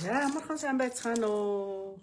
За амархан сайн байцгаана уу.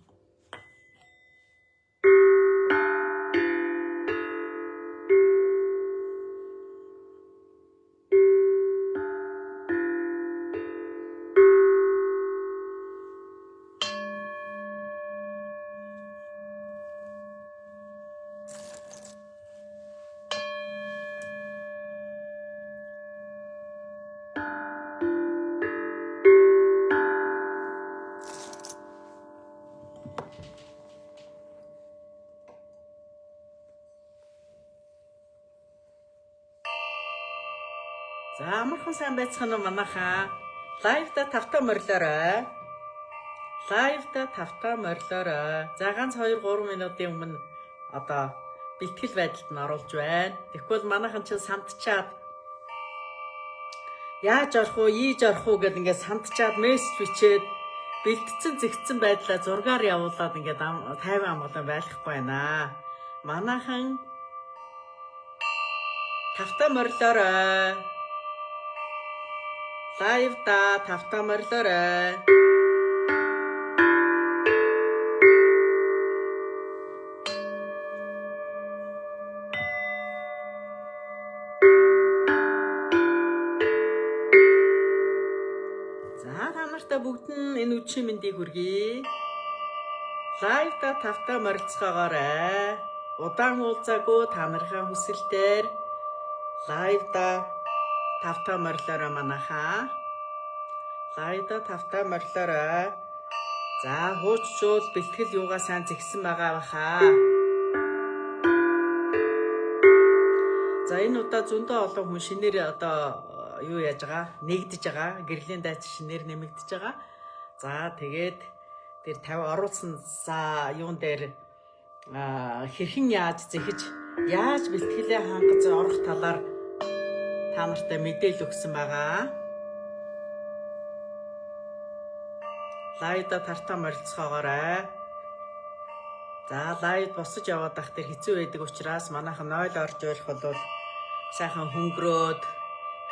За амархан сайн байцгаана уу манайхаа. Лайвда тавтаа морилоорой. За ганц 2-3 минутын өмнө одоо бэлтгэл байдалд нь оруулж байна. Тэгвэл манайхан ч сандчаад яаж орох уу, ийж орох уу гэд ингээд сандчаад мессеж бичээд бэлтцэн зэгцэн байдлаа зургаар явуулаад ингээд 50 амгалан байхгүй байна. Манайхан тавтаа морилоорой. Лайвда тавтаа морилоорой. За та нартай бүгд нь энэ өчигдөр мэндийг хүргэе. Лайвда тавтаа морилцгоогоорой. Удаан уулзаагүй та нарын хүсэлтээр лайвда тавтаа морилоорой манайхаа. Лайвда тавтаа морилоорой. За хууччул бэлтгэл юугаа сайн зэгсэн байгаа баха. За энэ удаа зөндөө олон хүн шинээр одоо юу яаж байгаа? Нэгдэж байгаа. Гэрлийн дайч шинээр нэмэгдэж байгаа. За тэгээд тэр 50 оруулсан юун дээр хэрхэн яаж зэхэж яаж бэлтгэлээ хангаж орох талаар та нартай мэдээлэл өгсөн байгаа. Лайвда тавтаа морилцгоогоорой. За лайв босож яваад байх тэр хэцүү байдаг учраас манайхан 0 орж ирэх бол сайхан хөнгөрөөд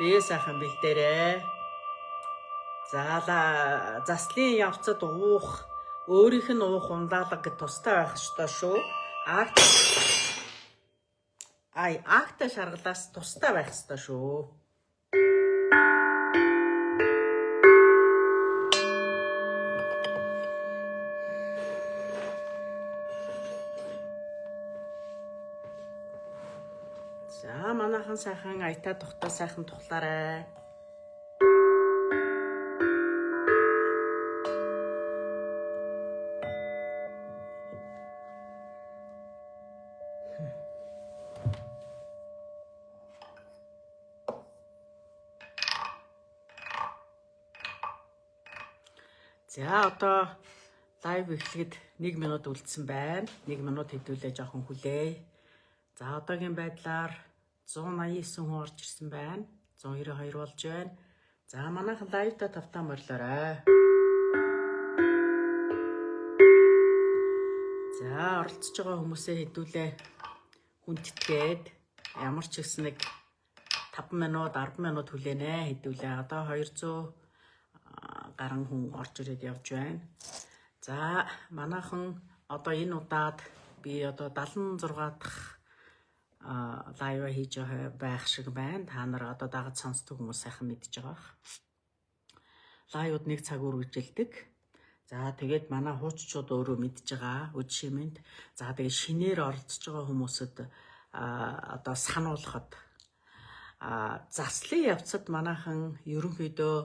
бие сайхан бэлдээрэй. За заслын явцад уух, өөрийнх нь уух ундаалга гэд тустай байх ёстой шүү. Акта шаргалаас тустай байх ёстой шүү. За манайхан сайхан аятаа тухтаа сайхан тухлаарай. За одоо лайв эхлэхэд 1 минут үлдсэн байна. 1 минут хэдүүлээ жоохон хүлээе. За одоогийн байдлаар 189 хүн орж ирсэн байна. 192 болж байна. За манайхан лайвда тавтаа морилоорой. За оролцож байгаа хүмүүсээ хэдүүлээ хүндэтгээд ямар ч гэсэн нэг 5 минут 10 минут хүлээнэ хэдүүлээ. Одоо 200 гарan хүн орж ирээд явж байна. За манайхан одоо энэ удаад би одоо 76 дахь лайв хийж байх шиг байна. Та нар одоо дагаж сонсдог хүмүүс сайхан мэдж байгаа. Лайвууд 1 цаг үргэлжилдэг. За тэгээд манай хууччууд өөрөө мэдж байгаа. Үд шимэнд. За тэгээд шинээр оролцож байгаа хүмүүсэд одоо сануулхад заслын явцад манайхан ерөнхийдөө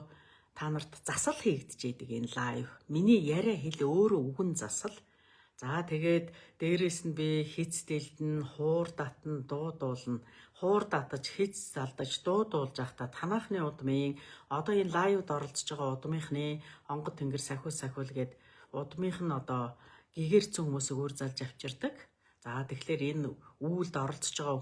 та нарт засал хийгдэж идэг энэ лайв. Миний яриа хэл өөрөө үгэн засал. За тэгээд дээрээс нь би хиц дэлдэн, хуур татан, дуудуулна. Хуур татаж, хиц залдаж, дуудуулж байхдаа танахны удмын одоо энэ лайвд оролцож байгаа удмынхны онгод тэнгэр сахиул гээд удмынх нь одоо гэгэрцэн хүмүүсийг үр залж авчирдаг. За тэгэхээр энэ үйлд оролцож байгаа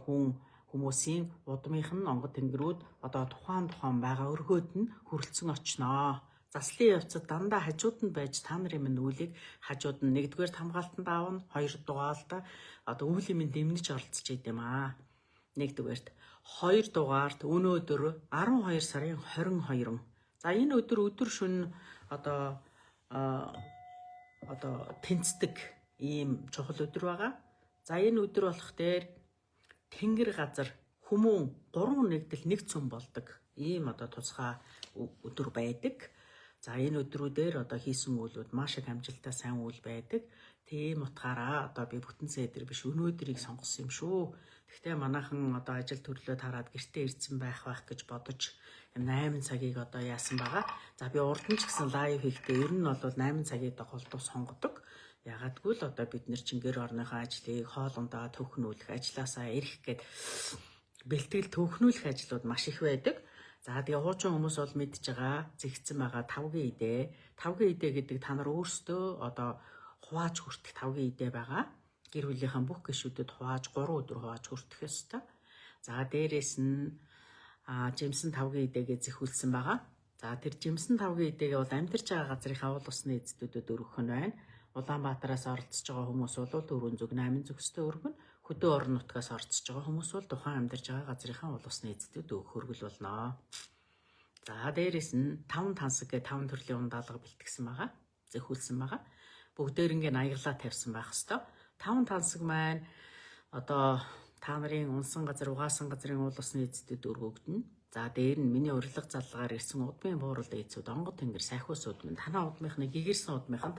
хүмүүсийн удмынх нь онгод тэнгэрүүд одоо тухайн байгаа өргөөд нь хүрэлцэн очноо. Заслын явцад дандаа хажууд нь байж та нарын минь үлийг хажууд нь 1-р хамгаалтанд аавна, 2 дугаартаа одоо үүлийн минь дэмнэж оролцож идэм аа. 1-р 2 дугаарт өнөөдөр 12 сарын 22. За энэ өдөр шөнө одоо одоо тэнцдэг ийм чухал өдөр байгаа. За энэ өдөр болох дээр тэнгэр газар хүмүүн 3 нэгдэл нэг цөм болдог. Ийм одоо тусгай өдөр байдаг. За энэ өдрүүдээр одоо хийсэн үйлүүд маш их амжилттай сайн үйл байдаг. Тийм утгаараа одоо би бүтэн цэдэр биш өнөөдрийг сонгосон юм шүү. Гэхдээ манайхан одоо ажил төрлөө тараад гэртээ ирсэн байх гэж бодож 8 цагийг одоо яасан байгаа. За би урд нь ч гэсэн лайв хийхдээ ер нь бол 8 цагийг голдуу сонгодог. Ягагтгүй л одоо бид нэр чинь гэр орныхоо ажлыг хоолундаа төвхнүүлэх, ажилласаа ирэх гээд бэлтгэл төвхнүүлэх ажлууд маш их байдаг. За тэгээ хуучин хүмүүс бол мэдж байгаа зэгцэн байгаа 5G идэ. 5G идэ гэдэг та нар өөрсдөө одоо хувааж хүртэх 5G идэ байгаа. Гэр бүлийнхаа бүх гишүүдэд хувааж 3 өдөр хувааж хүртэх ёстой. За дээрэс нь жимсэн 5G идэгээ зэхүүлсэн байгаа. За тэр жимсэн 5G идэгээ бол амьдарч байгаа газрынхаа уул усны эзэдүүдэд өргөх нь байна. Улаанбаатараас оролцож байгаа хүмүүс бол Дөрвөн зүг 8 зөвстэй өргөн, хөдөө орон нутгаас оролцож байгаа хүмүүс бол тухайн амьдарч байгаа газрынхаа уул усны эзэдүүд өгөх хөргөл болно. За дээрэс нь 5 тансаг гэ 5 төрлийн ундаалга бэлтгэсэн байгаа. Зэхүүлсэн байгаа. Бүгдээрингээ аяглаа тавьсан байх хэвээр. 5 тансаг маань одоо та нарын унсан газар, угаасан газрын уул усны эзэдүүд өргөгдөнө. За дээр нь миний урилга заллагаар ирсэн удмын буурал эцүүд онгод тэнгэр сайхуус удмын танаа удмынхны гэгэрсэн удмынханд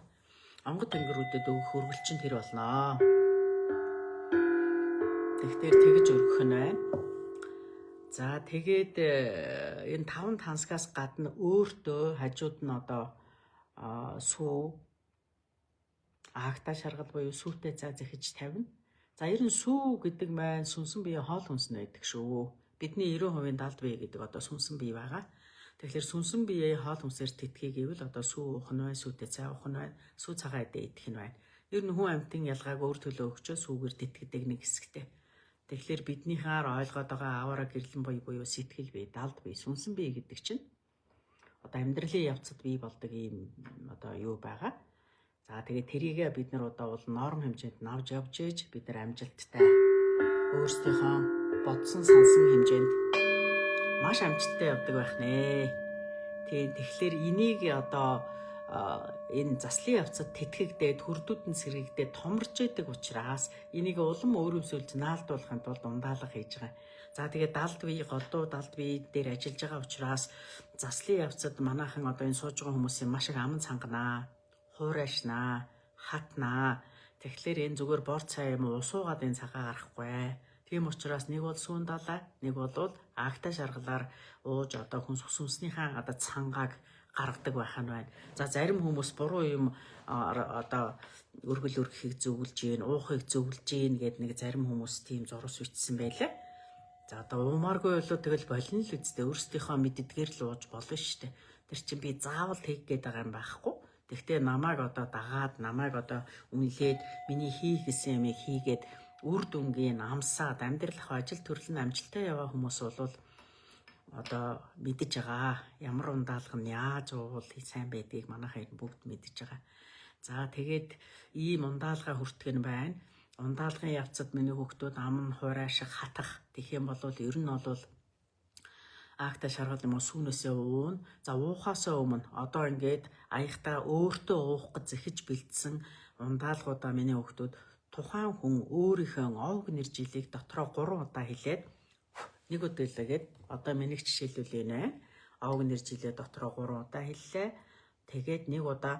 онгод тэнгэрүүдэд өгөх хөргөл чинь тэр болно. Тэгэхээр тэгж өргөх нь байна. За тэгээд энэ 5 тансгаас гадна өөртөө хажууд нь одоо сүү агта шаргал буюу сүүтэй цаа зэхэж тавина. За ер нь сүү гэдэг маань сүнсэн бие хоол хүнс нь байдаг шүү. Бидний 90% далд бие гэдэг одоо сүнсэн бие байгаа. Тэгэхээр сүнсэн бие хоол хүнсээр тэтгэе гэвэл одоо сүү уух нь байна, сүүтэй цай уух нь байна, сүү цагаа идэ идэх нь байна. Ер нь хүн амьтын ялгааг өөр төлөө өгчөө сүүгээр тэтгэдэг нэг хэсэгтэй. Тэгэхээр биднийхаар ойлгоод байгаа аваараа гэрлэн буюу сэтгэл бие, далд бие, сүнсэн бие гэдэг чинь одоо амьдралын явцад бий болдог ийм одоо юу байгаа. За тэгээд тэрийгээ бид нар одоо бол норм хэмжээнд навж явж ээж бид нар амжилттай өөрсдийнхөө бодсон сансан хэмжээнд маш амжилттай явдаг байх нэ. Тэгэхээр энийг одоо энэ заслын явцад тэтгэгдээд хөрдүүд нь сэргэгдээд томорч идэг учраас энийг улам өөрөмсөлж наалдуулахын тулд ундаалга хийж байгаа. За тэгээд далд бие, голдуу далд бие дээр ажиллаж байгаа учраас заслын явцад манайхан одоо энэ сууж байгаа хүмүүсийн маш их аман цанганаа, хуурайшнаа, хатнаа. Тэгэхээр энэ зүгээр бор цай юм уу усуугаад энэ цагаа гарахгүй. Тийм учраас нэг бол сүүн далаа, нэг бол агта шаргалаар ууж одоо хүнснийхээ одоо цангааг гаргадаг байх нь байна. За зарим хүмүүс буруу юм одоо өргөл өргөхийг зөвлөж гин, уухыг зөвлөж гин гэд нэг зарим хүмүүс тийм зурус бичсэн байлаа. За одоо уумааргүй болоо тэгэл болно л үсттэй өөрсдийнхөө мэддгээр л ууж болно шүү дээ. Тэр чинь би заавал тэг гээд байгаа юм байхгүй. Тэгвэл намайг одоо дагаад, намайг одоо үнэлээд миний хийх гэсэн юмыг хийгээд үр дүнгийн амсаад амьдрал ах ажил төрөл нь амжилттай яваа хүмүүс бол одоо мэдэж байгаа. Ямар ундаалга нь яаж уул сайн байдгийг манайхан бүгд мэдэж байгаа. За тэгээд ийм ундаалга хүртэх нь байна. Ундаалгын явцад миний хүүхдүүд ам нь хуурайших хатах гэх юм бол ер нь бол агта шаргал юм уу сүүнээсээ уун. За уухаасаа өмнө одоо ингээд аягтаа өөртөө уух гэж зэхэж бэлдсэн ундаалгуудаа миний хүүхдүүд тухайн хүн өөрийнхөө овг нэр жилийг дотроо 3 удаа хэлээд нэг өдөлгээд одоо миний жишээлбэл энэ овг нэр жилээ дотроо 3 удаа хэллээ. Тэгээд нэг удаа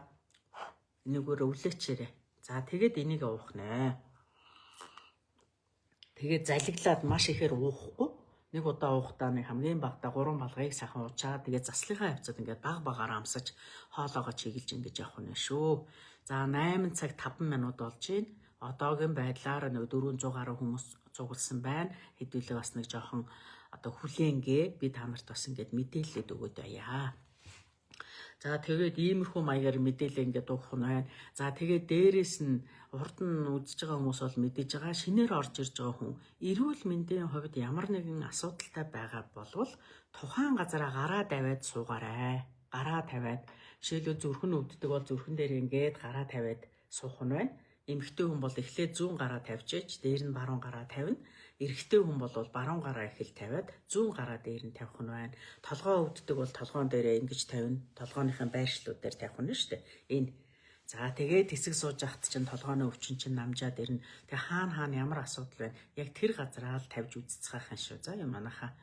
энэгээр өвлөөчээрээ. За тэгээд энийг уух нэ. Тэгээд залиглаад маш ихээр уухгүй. Нэг удаа уухтаа нэг хамгийн багтаа 3 балгыг сайхан уучаад тэгээд заслынхаа хавцад ингээд баг багаар амсаж хоолоогоо чиглэж ингэж явах нь шүү. За 8 цаг 5 минут болж байна. Одоогийн байдлаар нэг 400 гаруй хүмүүс цугласан байна. Хэдүүлээ бас нэг жоохон одоо хүлээнгээ би та нарт бас ингээд мэдээлэлд өгöd байя. За тэгээд иймэрхүү маягаар мэдээлэл ингээд уух нь байна. За тэгээд дээрэс нь урд нь үзэж байгаа хүмүүс бол мэдээж байгаа. Шинээр орж ирж байгаа хүн эрүүл мэндийн хувьд ямар нэгэн асуудалтай байгаа болвол тухайн газараа гараа тавиад суугаарай. Гараа тавиад жишээлбэл зүрхэн өвддөг бол зүрхэн дээр ингээд гараа тавиад суух нь байна. Эмэгтэй хүн бол эхлээд зүүн гараа тавьж ээж, дээр нь баруун гараа тавина. Эрэгтэй хүн бол баруун гараа их л тавиад зүүн гараа дээр нь тавих нь байна. Толгоо өвддөг бол толгоон дээрээ ингэж тавина. Толгооныхын байршлууд дээр тавих нь шүү дээ. Энэ. За тэгээд хэсэг сууж ахт чинь толгооны өвчин чинь намжаад ирнэ. Тэгээ хаана ямар асуудал байна? Яг тэр газараа л тавьж үзцгаахын шүү. За юм манайхаа.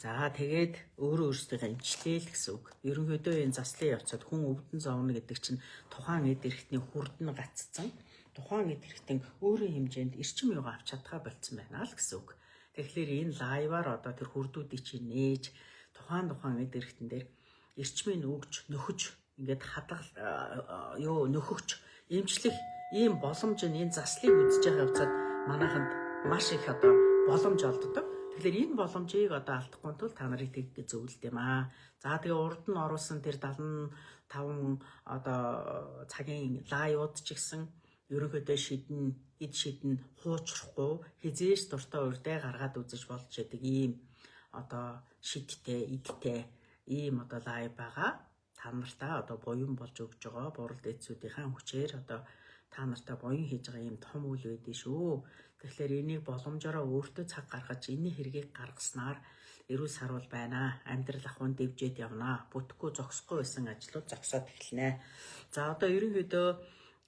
За тэгээд өөрөөсөө эмчлээл гэсэн үг. Ерөнхийдөө энэ заслын явцад хүн өвдөн зовно гэдэг чинь тухайн эд эрхтний хүрдэн гаццсан. Тухайн эд эрхтэн өөрийн хэмжээнд эрчим юугаа авч чадхаа болцсон байна л гэсэн үг. Тэгэхээр энэ лайваар одоо тэр хүрдүүдийг чинь нээж тухайн эд эрхтэн дээр эрчмийг өгж нөхөж ингээд нөхөгч эмчлэх ийм боломж энэ заслыг үзэж байгаа явцад манайханд маш их одоо боломж олддог. Тэгэхээр энэ боломжийг одоо алдахгүй тул та нарыг тэг зөвлөлт юм аа. За тэгээ урд нь оруулсан тэр 75 одоо цагийн лайвууд ч гэсэн ерөнхийдөө шидэн хуучрахгүй хизээж дуртай урдаа гаргаад үзэж болж яадаг ийм одоо шидтэй идтэй ийм одоо лайв байгаа. Та нартаа одоо буян болж өгж байгаа бурал дэдсүүдийн хүчээр одоо та нартаа буян хийж байгаа ийм том үйл байдэн шүү. Тэгэхээр энийг боломжоор өөртөө цаг гаргаж энэ хэргийг гаргаснаар эрүүл сарвал байна. Амьдрал ахуйн дэвжээд явна. Бүтэхгүй зогсохгүй байсан ажлууд зогсоод эхэлнэ. За одоо ерөнхийдөө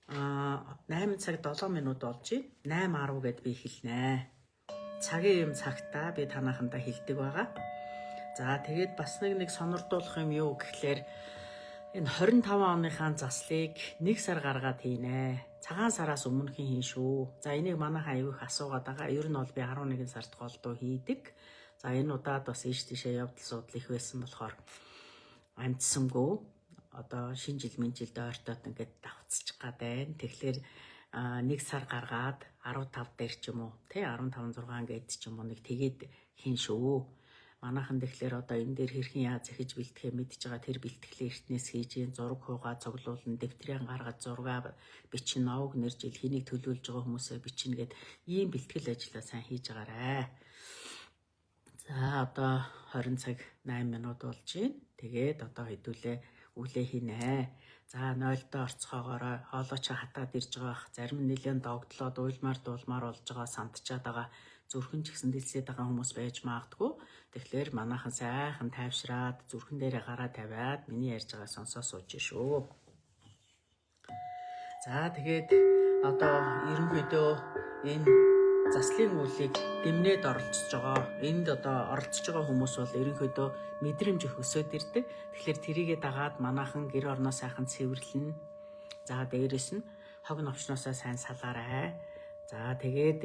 8 цаг 7 минут болж байна. 8:10 гэд би хэлнэ. Цагийн юм цагтаа би танахандаа хэлдэг байгаа. За тэгээд бас нэг сонирдуулах юм юу гэхлээр энэ 25 оныхаа заслыг 1 сар гаргаад хийнэ. Цагаан сараас өмнөхийн хийн шүү. За энийг манайхан аюух асуугаад байгаа. Ер нь бол би 11 сард голдуу хийдэг. За энэ удаад бас ийш тийшээ явдал судал их байсан болохоор амтсангүй. Одоо шинэ жил ойртоод ингээд давцчих гад байна. Тэгэхээр 1 сар гаргаад 15 дээр ч юм уу, тий 15 6 гээд ч юм уу нэг тэгээд хийн шүү. Манайхан тэгэхээр одоо энэ дээр хэрхэн яаж захиж бэлтгэхээ мэдж байгаа тэр бэлтгэлээ эртнээс хийж зураг хуугаа цуглуулна, дэвтрийн гаргаж зургаа бичин, овг нэр жил хэнийг төлөөлж байгаа хүмүүсээ бичнэ гэд ийм бэлтгэл ажиллаа сайн хийж байгаарай. За одоо 20 цаг 8 минут болж байна. Тэгээд одоо хэдүүлээ үлээ хийнэ. За 0-доо орцохоогоор хоолойч хатаад ирж байгаа. Зарим нь нэлээд догтлоод уйлмаар дуулмаар болж байгаа, сандчаад байгаа. Зүрхэн ч гэсэн дэлсээд байгаа хүмүүс байж магадгүй. Тэгэхээр манайхан сайхан тайвшраад зүрхэн дээрээ гараа тавиад миний ярьж байгаа сонсоо сууж шүү. За тэгээд одоо ерөнхийдөө энэ заслын үйлийг дэмнээд оролцож байгаа. Энд одоо оролцож байгаа хүмүүс бол ерөнхийдөө мэдрэмж өсөд ирдэг. Тэгэхээр тэрийгээ дагаад манайхан гэр орноо сайхан цэвэрлэнэ. За дээрэс нь хог новчноосоо сайн салаарай. За тэгээд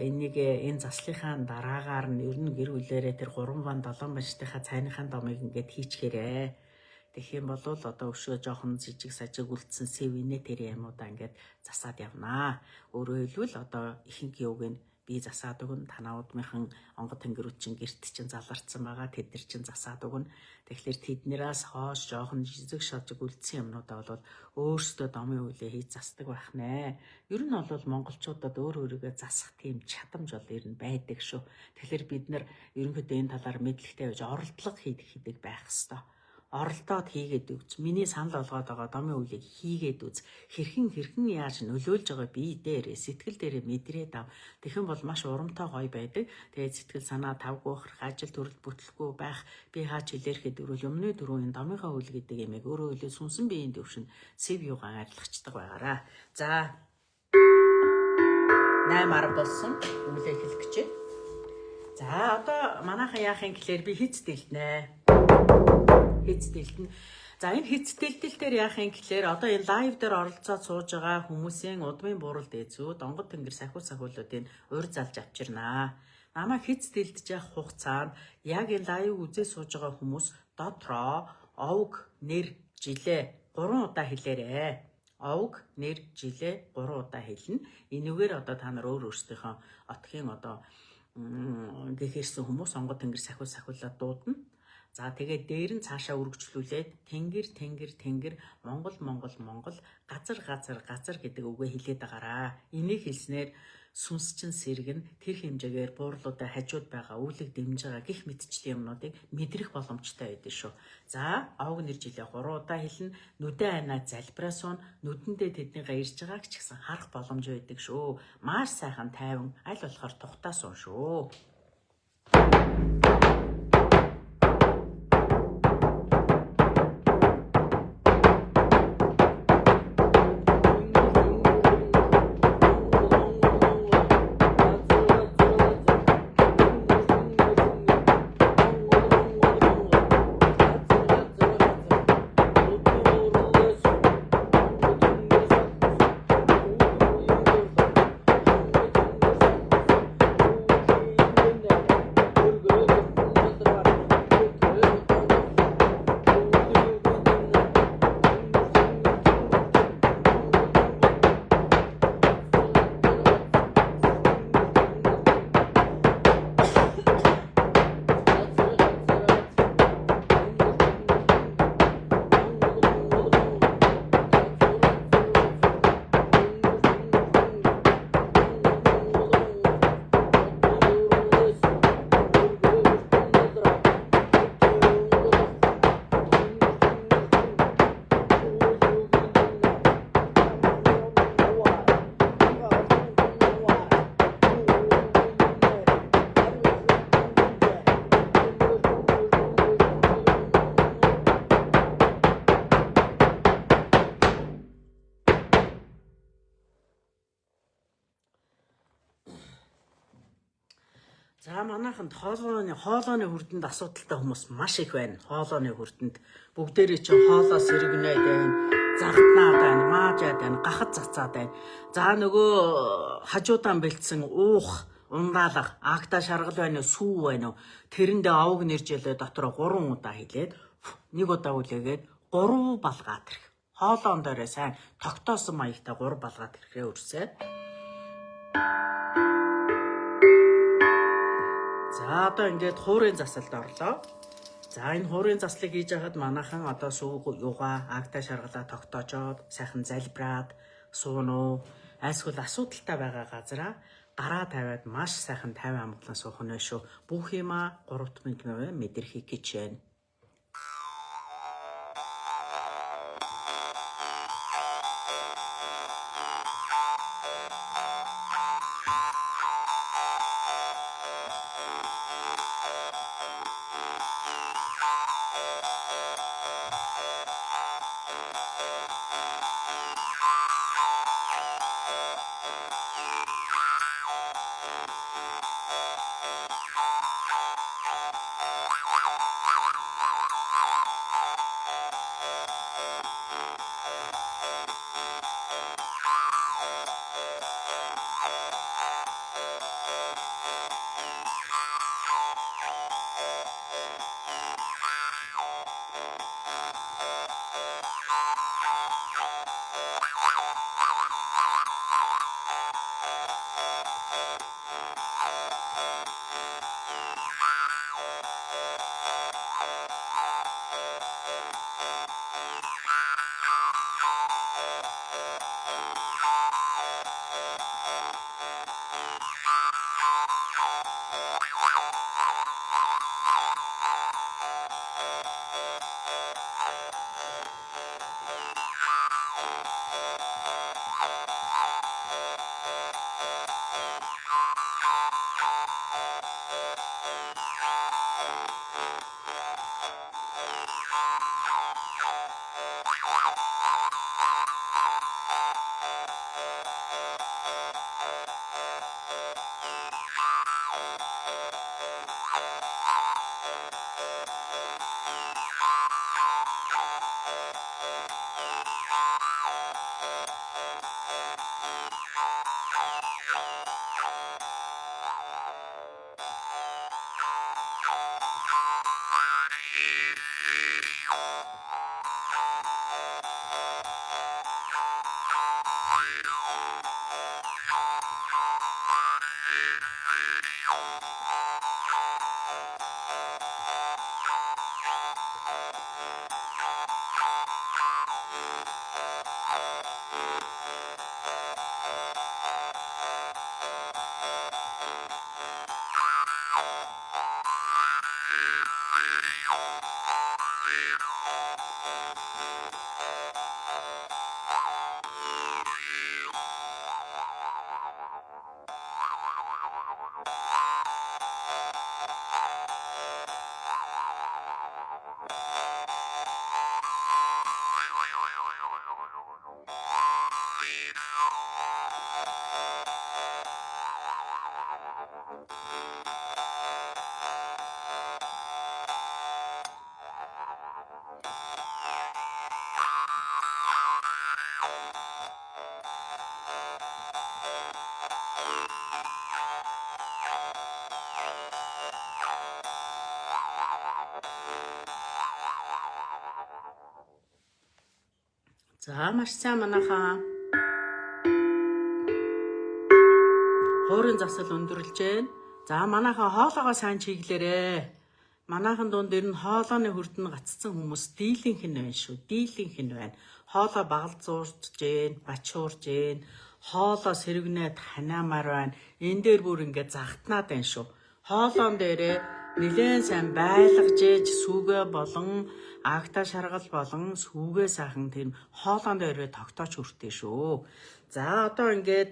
энэ заслынхаа дараагаар нь ер нь гэр бүлээрээ тэр 3 бан 7 банчтайхаа цайныхаа домыг ингээд хийчихээрээ. Тэгэх юм бол одоо өшөө жоохон жижиг сажиг үлдсэн сэвинэ тэр юмудаа ингээд засаад явнаа. Өөрөөр хэлбэл одоо ихэнх юуг нь би засаад өгнө. Танаудмынхан онгод тэнгэрүүд чинь гэрт чинь заларцсан байгаа. Тэд нар чинь засаад өгнө. Тэгэхээр тэднээс хоош жоохон жижиг шажиг үлдсэн юмнуудаа бол өөрсдөө домын үйлээ хийж засдаг байх нэ. Ер нь бол монголчуудад өөрийгөө засах тийм чадамж бол ер нь байдаг шүү. Тэгэхээр бид нар ерөнхийдөө энэ талаар мэдлэгтэй байж оролдлого хийдэг байх хэвээр. Оролдоод хийгээд үз. Миний санал болгоод байгаа домын үйлийг хийгээд үз. Хэрхэн яаж нөлөөлж байгаа бие дээр, сэтгэл дээр мэдрээд ав. Тэгэх юм бол маш урамтай гоё байдаг. Тэгээд сэтгэл санаа тавгуухрах, ажил төрөл бүтлэхгүй байх, би хаач хэлэрхэд дөрөв юмны дөрөв энэ домынхаа үйл гэдэг юмэг өөрөө хэлээ сүнсэн биеийн төвшин сэв юугаан арилгачдаг байгаараа. За 8:10 болсон. Өмнөлөө хэлэх гэж. За одоо манайхан яахын гэхээр би хиц дэлтнэ. Хиц дэлтэн. За энэ хиц дэлтэл дээр яахын гэхээр одоо энэ лайв дээр оролцоод сууж байгаа хүмүүсийн удмын бурал дээзүүд онгод тэнгэр сахиулуудын урь залж авчирнаа. Намайг хиц дэлдэж явах хугацаанд яг энэ лайв үзээ сууж байгаа хүмүүс дотроо овг нэр жилээ 3 удаа хэлээрээ. Овг нэр жилээ 3 удаа хэлнэ. Энэгээр одоо та нар өөрсдийнхөө отхийн одоо гэхэрсэн хүмүүс онгод тэнгэр сахиулаад дуудана. За тэгээд дээр нь цаашаа үргэлжлүүлээд тэнгэр Монгол газар гэдэг үгээ хэлээд байгаараа. Энийг хэлснээр сүнс чинь сэргэн тэр хэмжээгээр буурлуудаа хажууд байгаа үүлэг дэмж байгаа гих мэтчлийн юмнуудыг мэдрэх боломжтой байдаг шүү. За, овг нэр жилээ 3 удаа хэлнэ. Нүдэн айнаа залбираасуун нүдэндээ тэднийгээ ирж байгааг ч гэсэн харах боломж байдаг шүү. Маш сайхан тайван аль болохоор тухтаасуун шүү. За манайханд хоолойны хүрдэнд асуудалтай хүмүүс маш их байна. Хоолойны хүрдэнд бүгдээрээ чинь хоолоо сэргэнээд байна, загтнаад байна, маажаад байна, гахад цацаад байна. За нөгөө хажуудаан бэлдсэн уух, ундаалах, агта шаргал байна уу, сүү байна уу? Тэрэндээ овг нэржэлээ дотор 3 удаа хэлээд нэг удаа үлээгээд 3 балгаад ирэх. Хоолоон доороо сайн тогтоосон маягтай 3 балгаад ирэхээ өрсөө. За одоо ингээд хуурын засалд орлоо. За энэ хуурын заслыг хийж байхад манайхан одоо сүү юугаа агта шаргалаа тогтоожоод сайхан залбираад суунуу. Айсгал асуудалтай байгаа газараа гараа тавиад маш сайхан 50 амгалан суух нь шүү. Бүх юма 3 минут мэдэрхий гэж байна. За маш сайн манайхаа хуурын засал өндөрлж байна. За манайхаа хоолоогоо сайн чиглээрээ. Манайхан дунд ер нь хоолооны хүрдэн гаццсан хүмүүс дийлийнх нь байна шүү. Дийлийнх нь байна. Хоолоо багалзуурж гээ, бачуурж гээ. Хоолоо сэргнээд ханаамаар байна. Энэ дээр бүр ингээд загтнаад байна шүү. Хоолоон дээрээ нэлээд сайн байлгаж ээж сүгэ болон агта шаргал болон сүгэ сайхан тийм хоолоон дээрээ тогтооч хүртээ шүү. За одоо ингээд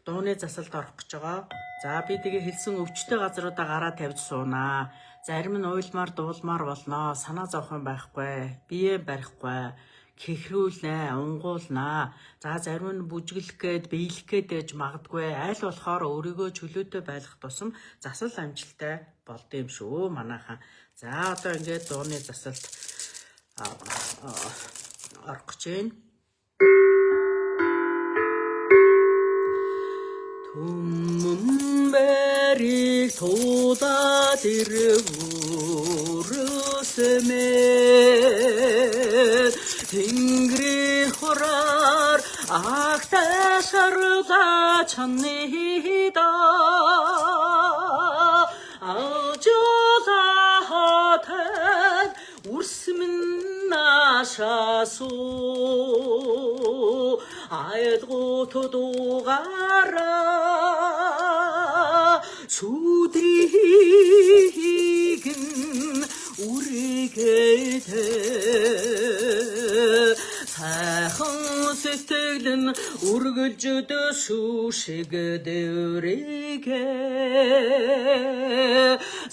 дууны засалд орох гэж байгаа. За би тэгээ хэлсэн өвчтөе газруудаа гараа тавьж суунаа. Зарим нь уйлмаар дуулмаар болноо. Санаа зовхон байхгүй. Бие барихгүй. Хэхрүүлнэ, унгуулнаа. За зарим нь бүжиглэх гээд, биелэх гээд ээж магадгүй. Аль болохоор өөрийгөө чөлөөтэй байлгах тусам засал амжилттай болд юм шүү манайхан. За одоо ингээд дууны засалд орох гэж байна. Түмбэрийг тулаад ирвүрсэмээ Тэнгэрийн хураар агтаа шарлаа чанныда ажуулахад үрсмэн нашасуу айлгуутудугаараа сүдрийг үргэдэ сайхан сэтгэлэн үргэлж дөшүүшиг дэврэгэ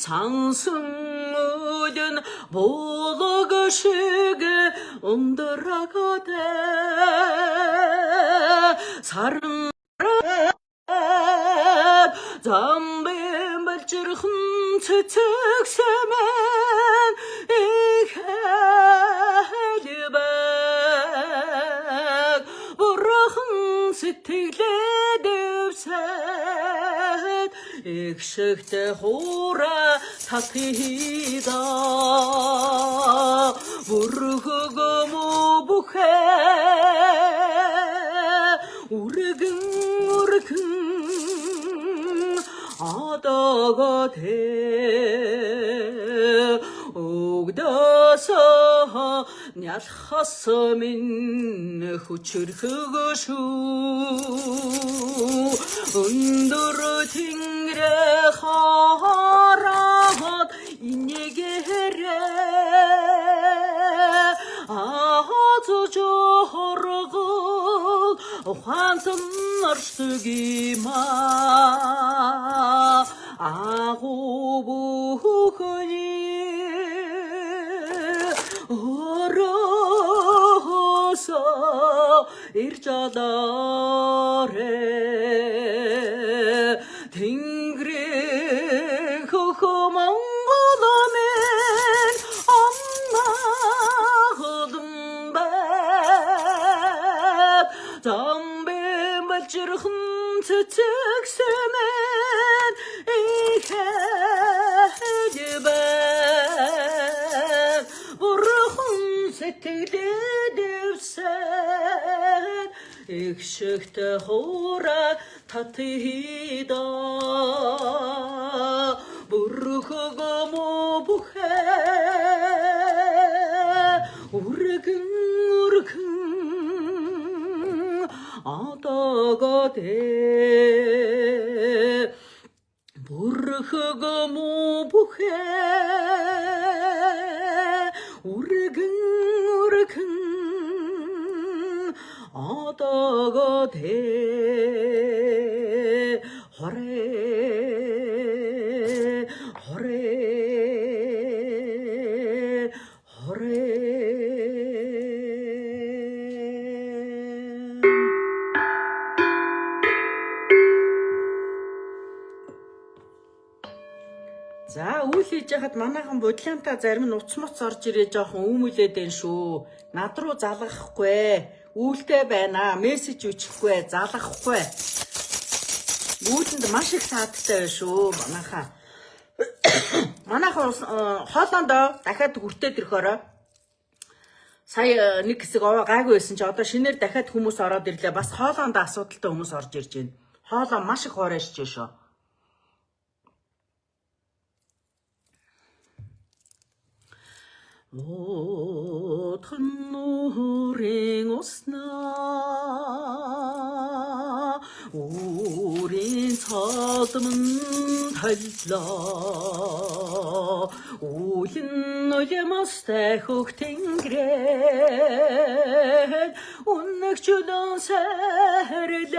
сансан өдөн болог шиг ундрагадэ сарн замбэн балжирхан цэцэг сэмэн ихэлбэг бурхан сэтгэлээ дэвсэд ихшигтэй хура татхида бүрхөг бүхэ үргэн 아다가대 옥다사 냐하서민 후출흐거슈 은도르 팅레 하라헛 인예게레 아주저허러거 환선 얼쓰기마 아고부흐니 얼어서 일자다래 딩그리 허허망보다면 엄마 허듬배 담배 말지르흠 채찍새맨 이해해지백 우르훈 새틀레devsen 익식대 호라 타티다 부르크고 모부해 우르근 아다가 돼 부르크고 모부해 үргэн 어떠고 대 호래 За үйл хийж яхад манайхан бодлианта зарим нь уц моц орж ирээ жоохон үүмүүлээд байна шүү. Над руу залгахгүй. Үйлдэ байна. Мессеж үчихгүй, залгахгүй. Үүлэнд маш их саадтай байна шүү манайхаа. Манайхан хоолоондоо дахиад хүртээд ирэхөөрөө сая нэг хэсэг гайгүй байсан чи одоо шинээр дахиад хүмүүс ороод ирлээ. Бас хоолоондоо асуудалтай хүмүүс орж ирж байна. Хоолоо маш их хооройш шүү. Отхон нурын уснаа 우린 서듬은 달라 우린 올려머스테 흑탱그레 운낙주던 세르레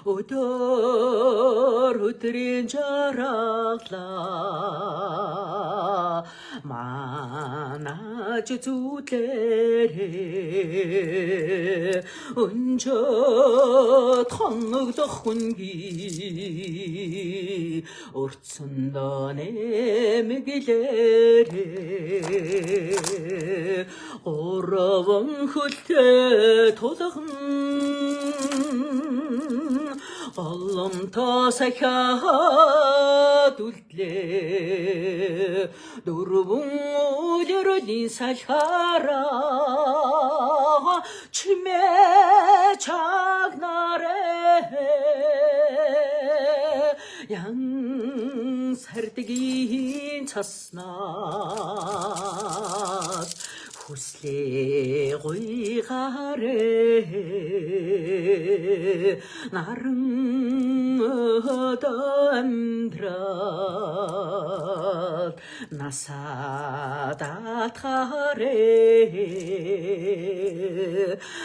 오돌 우트린 자락라 만나주 두테레 은저 턴늑도 훈기 얼순다네 미길레레 어러왕 흩에 도덕은 얼름 터사카 둘레 노르붕 오저러니 살하라 춤에 작나래 양살뜨긴 쳤나 후슬레 고이가래 나름 어던드라 나사다타래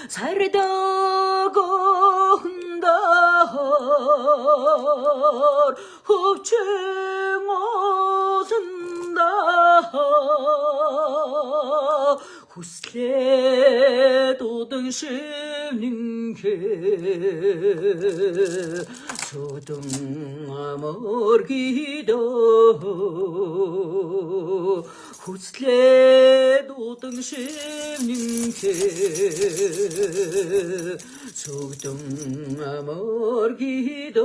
살다고 흔다 흡증 얻은다 후슬레 도등 심는게 소등 머기도 후슬레 도등 심는게 소등 머기도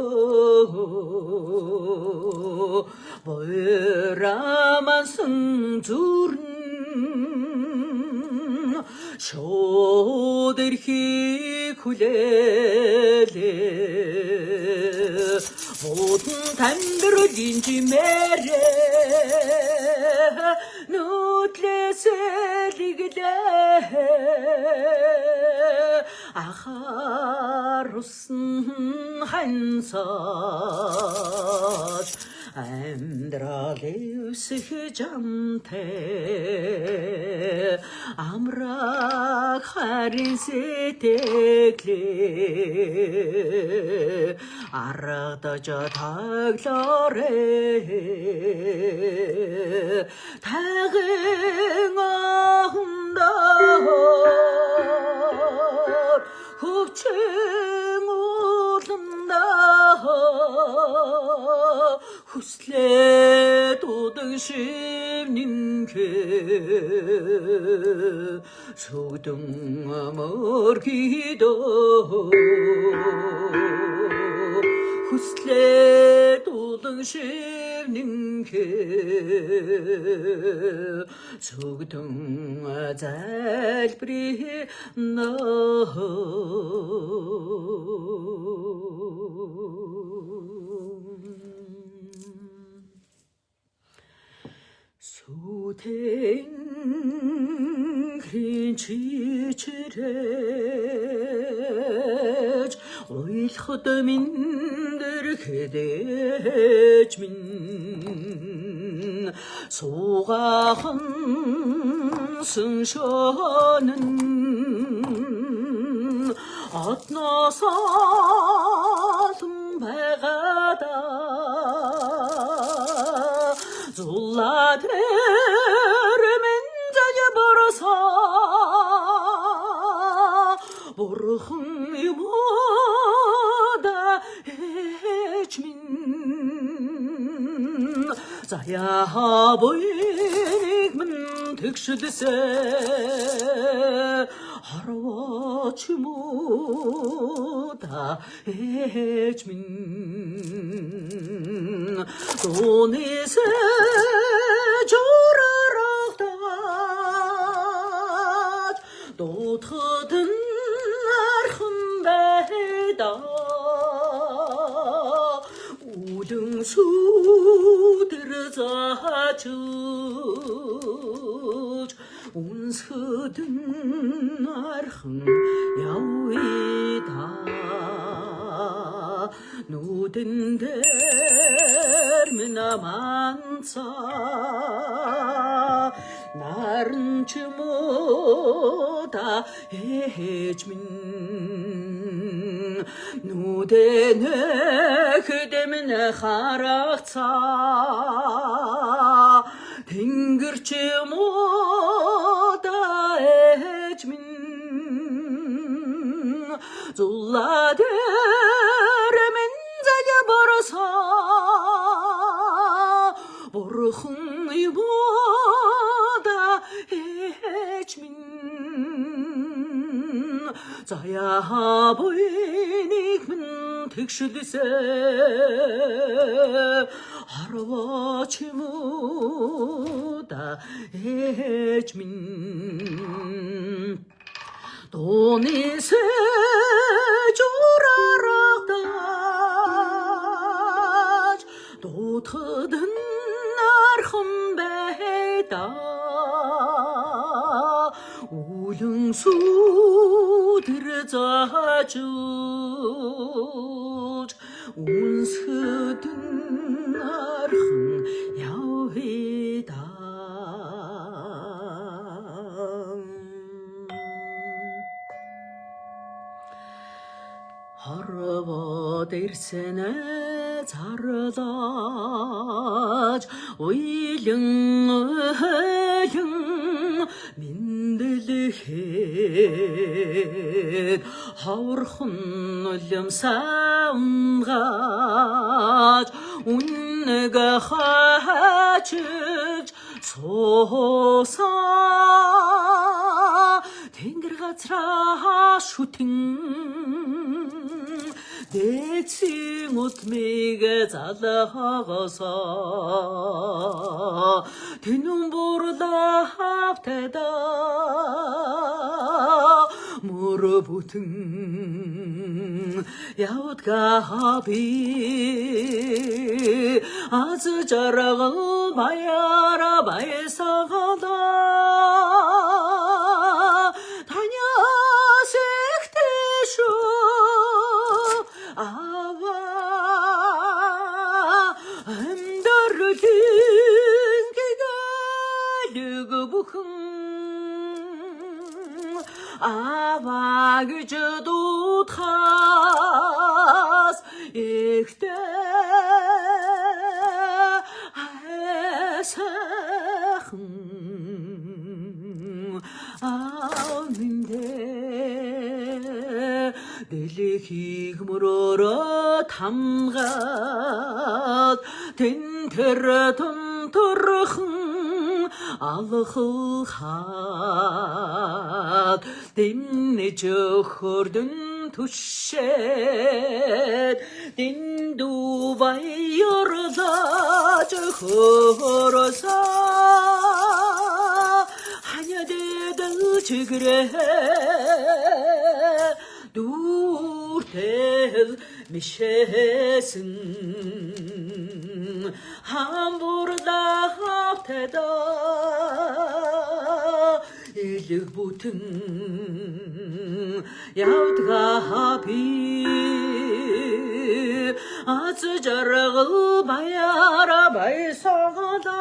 뭐라만 승주른 쇼들히 굴레레 모든 담들어진지 메레 누틀레셀리그레 아하루슨 한사 Амдралевсэх жамтай амраг харин сэтгэлээ аргадаж таглаарэ тагын ахмдар хөвчэн ууланда 후슬레 도등 심는게 소등 머기도 후슬레 도등 심는게 소등 잘브리 너 소탱그린 지치레j ойлход миндэр хэдэж минь 소가한 승셔는 atnasaldım begada Zulladerim ince barasa Borhun ibada hiçmin Zaya boynik min tekşidise Harvaçmuda hiçmin Donise coraraktaç Dotudun arxındayda Udun sudur zaçıç Unsudun arxın yavida Nudin dermin amansa Narınçımıda hiçmin Nudene kıdemine haraksa Tingirçımıda hiçmin Zulladeremin zeye barasa Borhun ibada hiçmin Zaya boynik min tekşilise Harvaçmuda hiçmin Donise coraraktaç Dotudun arxın beyda Ulun sudur zaçıç Unsudun arxın yavida Harva dersene zarlaç Oylun oylun mindilhet Havrxun ölüm samgaç Unnega haçıç sosa Тэнгэр газраа шүтэн дээдсийн утмыг залхагасаа тэнүн бурлаа хавтада мөр бүтэн явдгаа би аз жаргал баяра баясагада Ava emderdin gelug bukun Ava gücü tutkas işte esakın Aminde Дэлхийг мөрөөрөө тамгаад тэнтэр тунтурхан алхахад дэмнэж хөрдөн түшээд дэндүү баярлаж хөрөсаа ханядэдэл чигрээ Дүртэл мишэсэн хамбурда хавтада илэг бүтэн явдгаа би аз жаргал баяра баясагада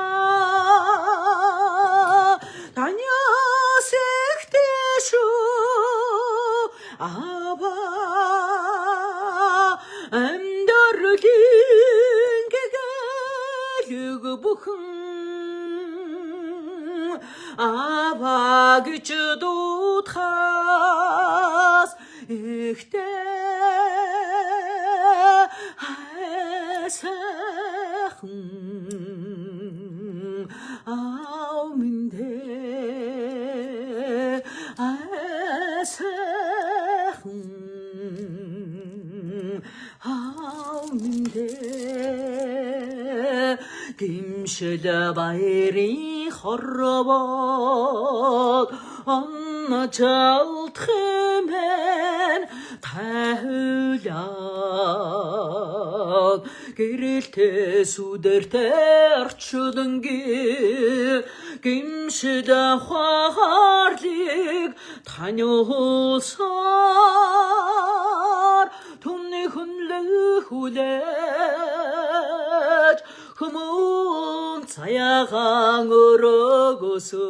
аваагч дуудахаас ихтэй хайсахан аав минь дээ хайсахан аав минь дээ гимшил баярын хоровод онночалт хэмээн тахилаад гэрэлтэй сүдэртэй орчулангийн гимшил хахарлыг таниулсаар түмний хүнлэх хүлээж хүмүүн цаягаан өрөөгөөсөө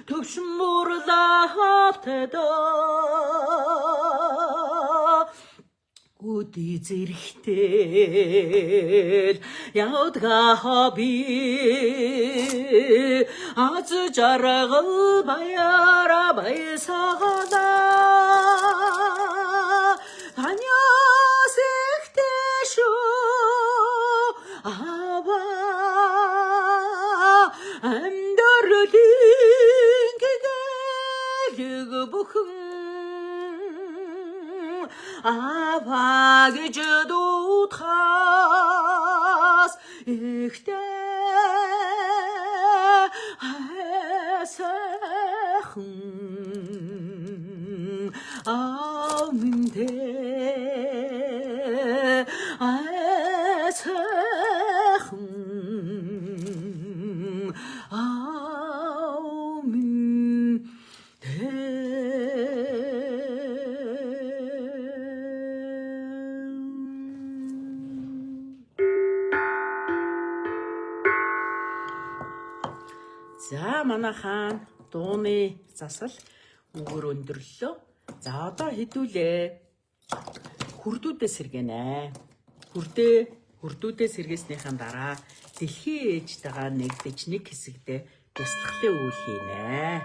төвшин муурлаавтэдаа үди зэрэгтэл явдгаа би аз жаргал баяра баясагана таньяс ихтэй шүү ава амьдралын гэгээлэг бүхэн аваагч дуудахаас ихтэй хайсахан аав минь дээ хайсахан аав минь дээ. За манайхан дууны засал үгээр өндөрлөө. За одоо хэдүүлээ хүрдүүдээ сэргэнэ. Хүрдүүдээ сэргээснийхэн дараа дэлхийн ээжтэйгээ нэгдэж нэг хэсэгдээ бясалгалын үйл хийнэ.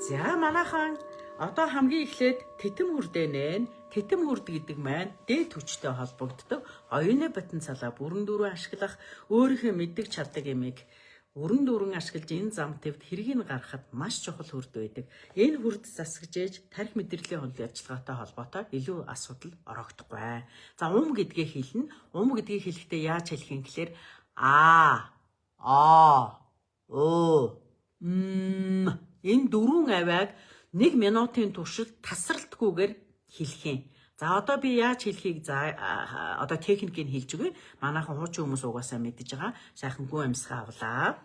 За манайхан одоо хамгийн эхлээд титэм хүрдэнэ. Титэм хүрд гэдэг маань дээд хүчтэй холбогддог. Оюуны батан цалаа бүрэн дүүрэн ашиглах, өөрийнхөө мэддэг чаддаг юмыг бүрэн дүүрэн ашиглаж энэ зам төвд хэргийг гаргахад маш чухал хүрд байдаг. Энэ хүрд засагжээж тарих мэдрэлийн хоног ажиллагаатай холбоотой илүү асуудал орохдохгүй. За гэдгээ хэлнэ. Гэдгийг хэлэхдээ яаж хэлэх юм гэхээр энэ дөрвөн авиаг 1 минутын туршид тасралтгүйгээр хэлэх юм. За одоо би яаж хэлхийг одоо техникийг хэлж өгье. Манайхан хуучин хүмүүс угаасаа мэдж байгаа. Сайхан гүн амьсгаа авлаа.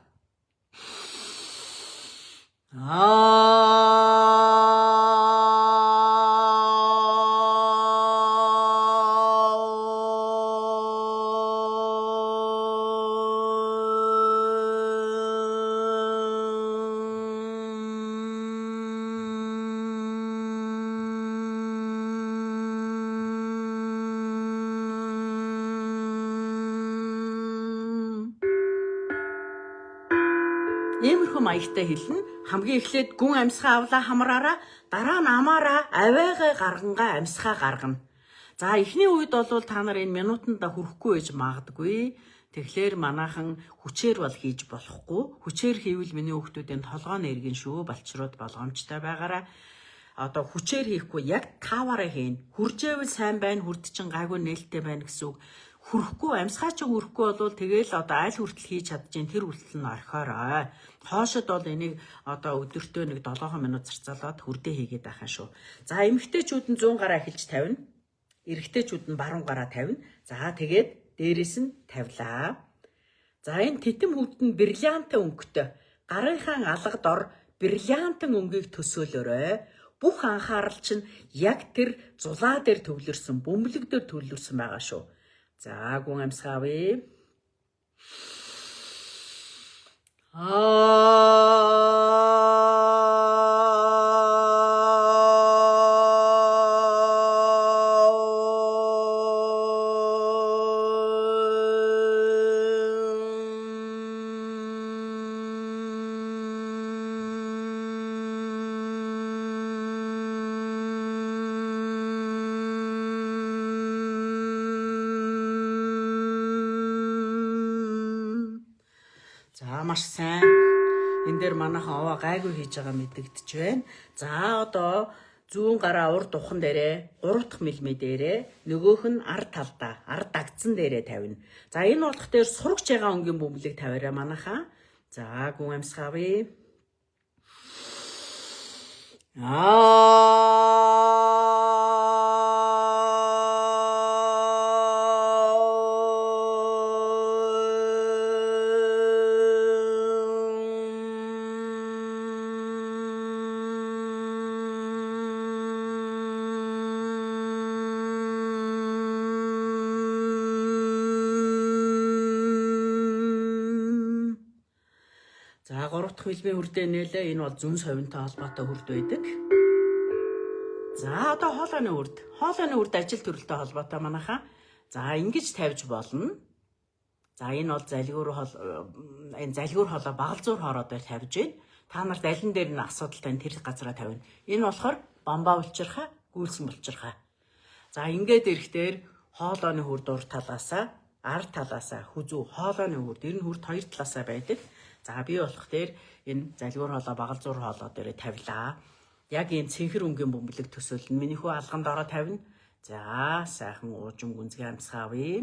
Иймэрхүү маягтай хэлнэ. Хамгийн эхлээд гүн амьсгаа авлаа хамраараа, дараа нь амаараа авиагаа гаргангаа амьсгаа гаргана. За эхний үед бол та нар энэ минутанда хүрэхгүй байж магадгүй. Тэгэхээр манайхан хүчээр бол хийж болохгүй. Хүчээр хийвэл миний хүүхдүүдийн толгойн эргэн шүү балчрууд болгоомжтой байгаараа. Одоо хүчээр хийхгүй яг таваараа хийн. Хүржээвэл сайн байна, хүрд чин гайгүй нээлттэй байна гэсэн үг. Хүрхгүй амьсгаа ч хүрхгүй бол тэгэл одоо аль хүртэл хийж чадчихин тэр хүртэл нь орхиорой. Хоошод бол энийг одоо өдөртөө нэг 7 минут зарцаалаад хүрдээ хийгээд байхаа шүү. За эмэгтэйчүүд нь 100 гараа эхэлж тавина. Эрэгтэйчүүд нь баруун гараа тавина. За тэгээд дээрэс нь тавилаа. За энэ титэм хүрд нь бриллиантын өнгөтэй. Гарынхаа алга дор бриллиантын өнгийг төсөөлөөрэй. Бүх анхаарал чинь яг тэр зулаа дээр төвлөрсөн, бөмбөлөг дээр төвлөрсөн байгаа шүү. За гүн амьсгаа авъя. За маш сайн. Энэ дээр манайхан овоо гайгүй хийж байгаа мэдэгдэж байна. За одоо зүүн гараа урд ухан дээрээ 3 дахь мэлмэ дээрээ нөгөөх нь ард талдаа ард дагдсан дээрээ тавина. За энэ урдх дээр сурагч байгаа өнгийн бөмбөлийг тавиараа манайхаа. За гүн амьсгавъя. За 3 дахь мэлбийн хүрдээ нээлээ. Энэ бол зүн совинтой холбоотой хүрд байдаг. За одоо хоолойны хүрд. Хоолойны хүрд ажил төрөлтэй холбоотой манайхаа. За ингэж тавьж болно. За энэ бол залгуур хоолой багалзуур хоороо дээр тавьж байна. Та нарт аль нь дээр нь асуудалтай тэр газараа тавина. Энэ болохоор бамбаа булчирхаа, гүйлсэн булчирхаа. За ингээд ирэхдээ хоолойны хүрд урд талаасаа, ард талаасаа хүзүү хоолойны хүрд. Энэ хүрд хоёр талаасаа байдаг. За би болох дээр энэ залгуур хоолой, багалзуур хоолой дээр тавилаа. Яг энэ цэнхэр өнгийн бөмбөлөг төсөөлнө. Миний хүү алганд ороо тавина. За сайхан уужин гүнзгий амьсгаавъя.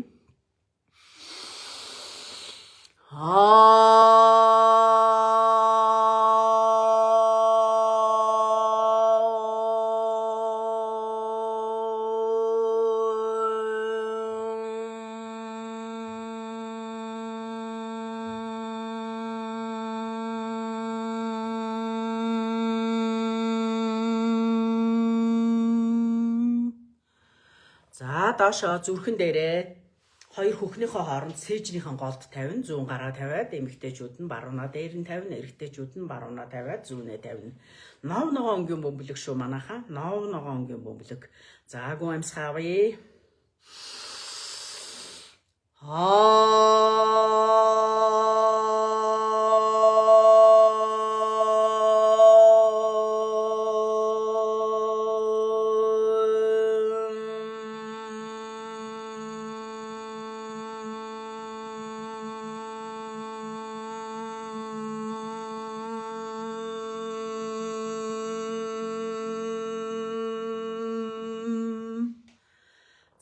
За доошоо зүрхэн дээрээ хоёр хөхнийхөө хооронд сээжнийхэн голд тавина. Зүүн гараа тавиад эмэгтэйчүүд нь баруунаа дээр нь тавина. Эрэгтэйчүүд нь баруунаа тавиад зүүнээ тавина. Нов ногоо өнгийн бөмбөлөг шүү манайхаа. Нов ногоо өнгийн бөмбөлөг. За гүн амьсгаавъя.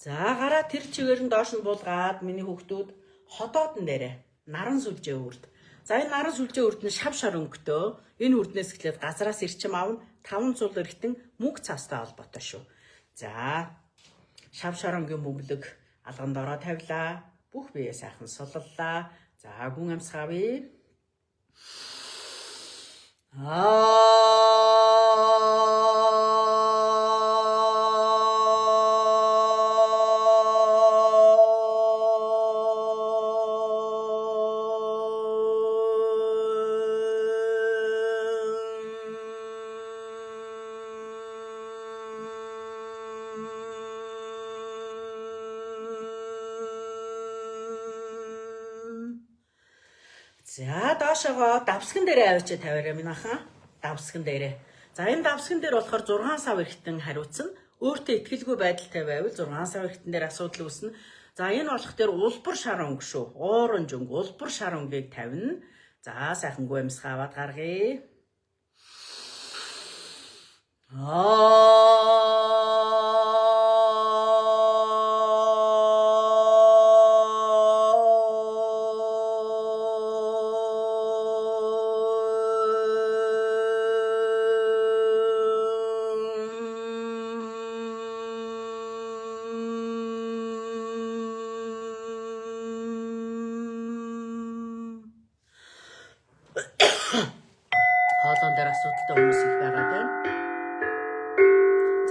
За гараа тэр чигээр нь доош нь буулгаад миний хүүхдүүд ходоодн дээрээ наран сүлжээ үрд. За энэ наран сүлжээ үрд нь шав шар өнгөтэй. Энэ үрднээс эхлээд газараас ирчим авна 5 цул эргэтэн мөнгө цаастай холбоотой шүү. За шав шар өнгийн бөмбөлөг алганд ороо тавилаа. Бүх бие сайхан суллаа. За гүн амьсгаавъя. За доошоогоо давсган дээрээ авчиж тавиараа минийхаа. Давсган дээрээ. За энэ давсган дээр болохоор 6 сав эргэтэн хариуцсан. Өөртөө ихтгэлгүй байдалтай байвал 6 сав эргэтэн дээр асуудал үүснэ. За энэ болох дээр улбар шар өнгө шүү. Уурынж өнгө, улбар шар өнгийг тавина. За сайхангүй амьсгааваад гаргая. Хоолон дээр асуудалтай хүмүүс их байгаа тийм.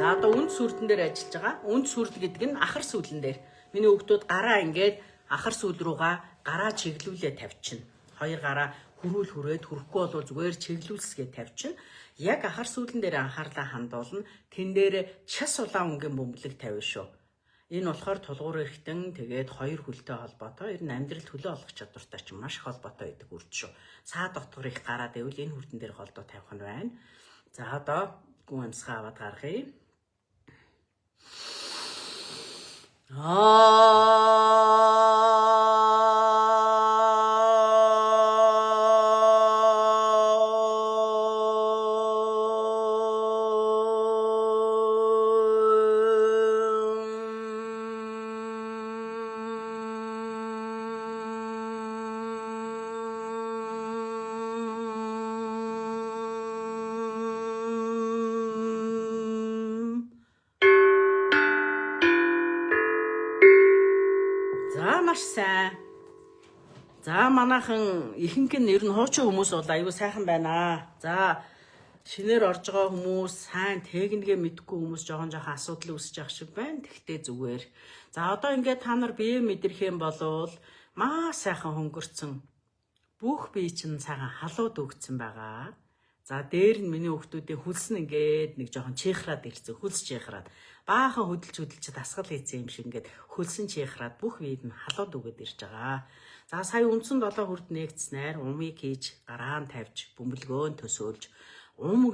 За одоо үнд сүрдэн дээр ажиллаж байгаа. Үнд сүрд гэдэг нь ахар сүүлэн дээр. Миний хүүхдүүд гараа ингээд ахар сүүл руугаа гараа чиглүүлээ тавьчихна. Хоёр гараа хүрээд хүрэхгүй бол зүгээр чиглүүлсгээ тавьчихна. Яг ахар сүүлэн дээр анхаарлаа хандуулна. Тэн дээр час улаан өнгийн бөмбөлөг тавина шүү. Энэ болохоор тулгуур эргэтэн тэгээд хоёр хөлтэй холбоотой. Ер нь амьдрал төлөө олох чадвартай ч маш их холбоотой байдаг үрд шүү. Саад дотгор их гараад байвал энэ хүрдэн дээр холдоо тавих нь байна. За одоо гүн амьсгаа аваад гаргая. За манайхан ихэнх нь ер нь хуучин хүмүүс бол аюу сайхан байна. За шинээр орж байгаа хүмүүс сайн техникээ мэдгүй хүмүүс жоохон асуудал үүсэж явах шиг байна. Тэгтээ зүгээр. За одоо ингээд та нар бие мэдрэх юм бол маш сайхан хөнгөрцөн бүх бие чинь сайхан халууд өгцөн байгаа. За дээр нь миний хүүхдүүдийн хөлс нь ингээд нэг жоохон чихраад ирсэн. Хөлс чихраад. Баахан хөдөлж дасгал хийсэн юм шиг ингээд хөлсөн чихраад бүх биед нь халууд өгöd ирж байгаа. За сая үндсэн 7 хүрд нэгдснээр умыг хийж гараан тавьж бөмбөлгөөн төсөөлж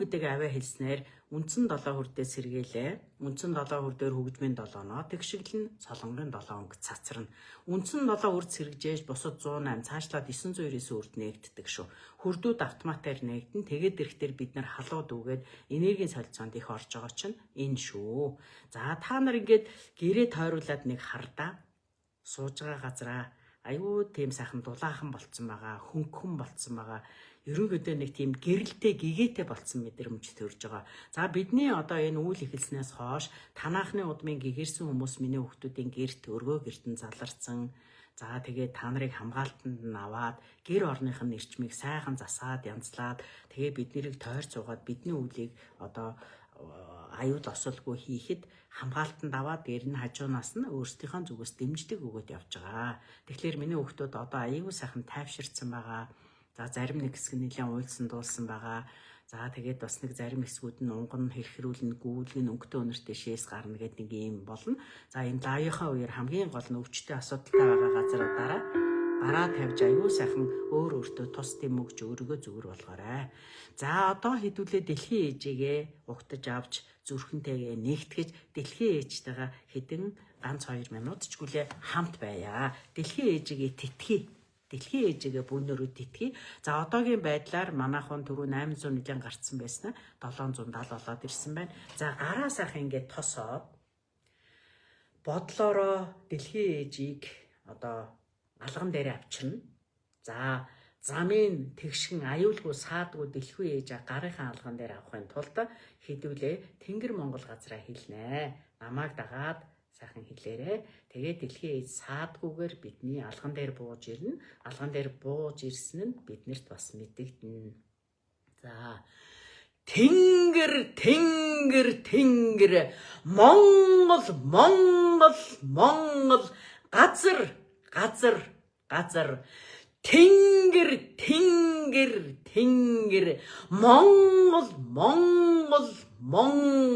гэдэг аваа хэлснээр үндсэн 7 хүрдээ сэргээлээ. Үндсэн 7 хүрдээр хөгжмийн 7-ноо тэгшиглэн солонгын 7 өнгө цацрна. Үндсэн 7 хүрд сэргжээж бусад 108 цаашлаад 999 хүрд нэгддэг шүү. Хүрдүүд автоматар нэгдэн тэгээд эрэхтэр бид нар халууд үгээд энергийн солилцоонд их орж байгаа чинь энэ шүү. За та нар ингээд гэрээ тойруулаад нэг хардаа сууж байгаа газараа аюу тийм сайхан дулаахан болцсон байгаа, хөнгөн болцсон байгаа. Ерөнхийдөө нэг тийм гэрэлтэй, гэгээтэй болцсон мэдрэмж төрж байгаа. За бидний одоо энэ үйл эхэлснээс хойш танаахны удмын гэгэрсэн хүмүүс миний хүүхдүүдийн гэрт өргөө гертэн заларсан. За тэгээд та нарыг хамгаалтанд нь аваад гэр орных нь эрчмийг сайхан засаад янзлаад тэгээд бид нарыг тойрч суугаад бидний үлийг одоо аюул осолгүй хийхэд хамгаалтанд аваад дээр нь хажуунаас нь өөрсдийнхөө зүгээс дэмждэг өгöd явж байгаа. Тэгэхээр миний хүүхдүүд одоо аюул сайхан тайвширсан байгаа. За зарим нэг хэсэг нь нэлээд уйлсан дуулсан байгаа. За тэгээд бас нэг зарим хэсгүүд нь унган хэрхрүүлнэ, гүйлгэн өнгөтэй өнөртэй шээс гарна гэдэг нэг юм болно. За энэ лайвынхаа үеэр хамгийн гол нь өвчтөе асуудалтай байгаа газруудаараа бараа тавьж аюул сайхан өөртөө тус дэмөгж өөрийгөө зүгээр болгоорой. За одоо хэдүүлээ дэлхийн ээжигээ угтаж авч зүрхэнтэйгээ нэгтгэж дэлхийн ээжтэйгээ хэдэн ганц 2 минут ч гүлээ хамт байя. Дэлхийн ээжигээ тэтгэе. Дэлхийн ээжигээ бүүнөрөө тэтгэе. За одоогийн байдлаар манайхан түрүү 800 нэлээд гарцсан байснаа 770 болоод ирсэн байна. За гараа сайхан ингээд тосоод бодлороо дэлхийн ээжийг одоо алган дээр авчирна. За замын тэгшин аюулгүй саадгүй дэлхийн ээж гарынхаа алган дээр авахын тулд хэдүүлээ Тэнгэр Монгол газраа хэлнэ. Намайг дагаад сайхан хэлээрэ. Тэгээд дэлхийн ээж саадгүйгээр бидний алган дээр бууж ирнэ. Алган дээр бууж ирсэн нь биднэрт бас мэдэгдэнэ. За Тэнгэр Монгол газар Тэнгэр Монгол газар Тэнгэр Монгол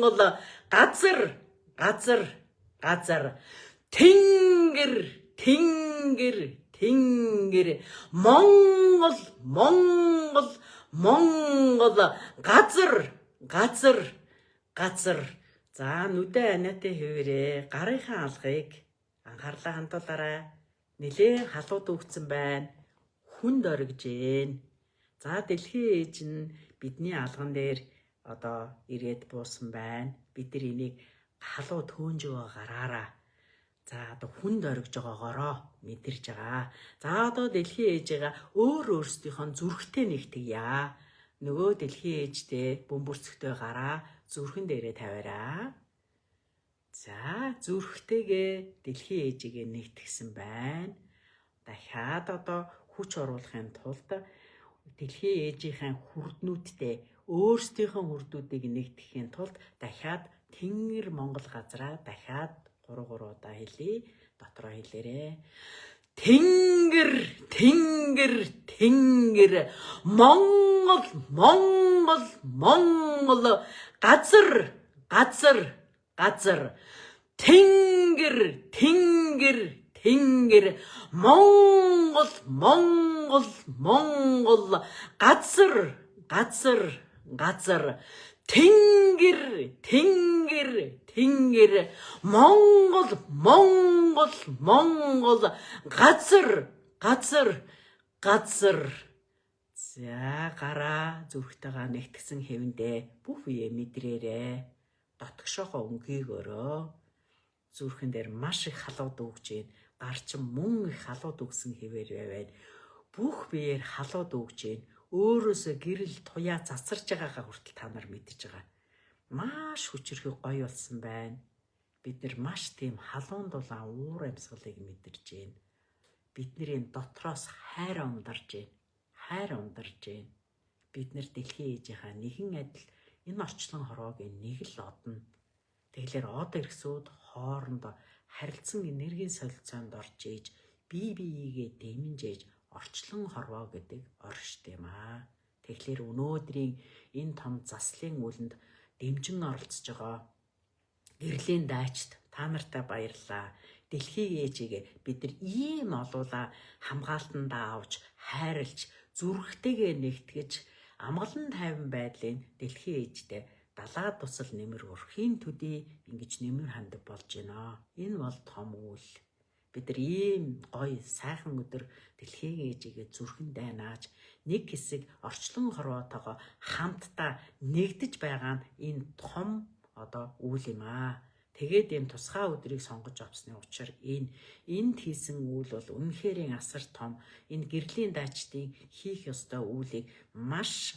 газар. За нүдэ аниатай хэвээрээ гарынхаа алгыг анхаарлаа хандуулаарай. Нилээн халууд өгцөн байна. Хүнд оргиж гэн. За дэлхийн ээж нь бидний алган дээр одоо ирээд буусан байна. Бид нар энийг халуу төөнжөө гараараа. За одоо хүнд оргиж байгаагаароо мэдэрж байгаа. За одоо дэлхийн ээжигээ өөрсдийнхөө зүрхтэй нэгтгэе. Нөгөө дэлхийн ээжтэй бөмбөрцөгтэй гараа зүрхэн дээрээ тавиараа. За зүрхтэйгээ дэлхийн ээжигээ нэгтгэсэн байна. Дахиад одоо хүч оруулахын тулд дэлхийн ээжийнхээ хүрднүүдтэй өөрсдийнхөө хүрдүүдийг нэгтгэхийн тулд дахиад Тэнгэр Монгол газраа дахиад 3 удаа хэлье. Дотроо хэлээрэ. Тэнгэр Монгол газар Тэнгэр Монгол газар Тэнгэр Монгол газар. За гараа зүрхтэйгээ нэгтгсэн хэвэндээ бүх үе мэдрээрээ дотгошоохоо өнгийгөөрөө зүрхэн дээр маш их халууд өгж гин гар чин мөн их халууд өгсөн хэвээр байвал бүх биеэр халууд өгж гин өөрөөсөө гэрэл туяа цацарч байгаагаа хүртэл та нар мэдж байгаа. Маш хүчрхэг гоё болсон байна. Бид нар маш тийм халуун дулаан уур амьсгалыг мэдэрч гин. бидний дотроос хайр ундарж байна. Хайр ундарж байна. Бид нар дэлхийн ээжийнхаа нэгэн адил энэ орчлон хорвоогийн нэг л одно. Тэгэхээр од ирсүүд хоорондоо харилцан энергийн солилцоонд орж ээж бие биеийгээ дэмжиж орчлон хорвоо гэдэг оршд юм аа. Тэгэхээр өнөөдрийн энэ том заслын үлэнд дэмжин оролцож байгаа гэрлийн дайчд та нартай баярлалаа. Дэлхийн ээжигээ бид нар ийм олуула хамгаалтандаа авч хайрлж зүрхтэйгээ нэгтгэж амгалан тайван байдлын дэлхийн ээжтэй далаа тусал нэмэр өрхийн төдий ингэж нэмэр хандаг болж байна. Энэ бол том үйл. Бид нар ийм гоё сайхан өдөр дэлхийн ээжигээ зүрхэн дайнааж нэг хэсэг орчлон хорвоотойгоо хамтдаа нэгдэж байгаа нь энэ том үйл юм аа. Тэгээд энэ тусгай өдрийг сонгож авсны учир энд хийсэн үйл бол үнэхээр асар том. Энэ гэрлийн дайчдын хийх ёстой үйлийг маш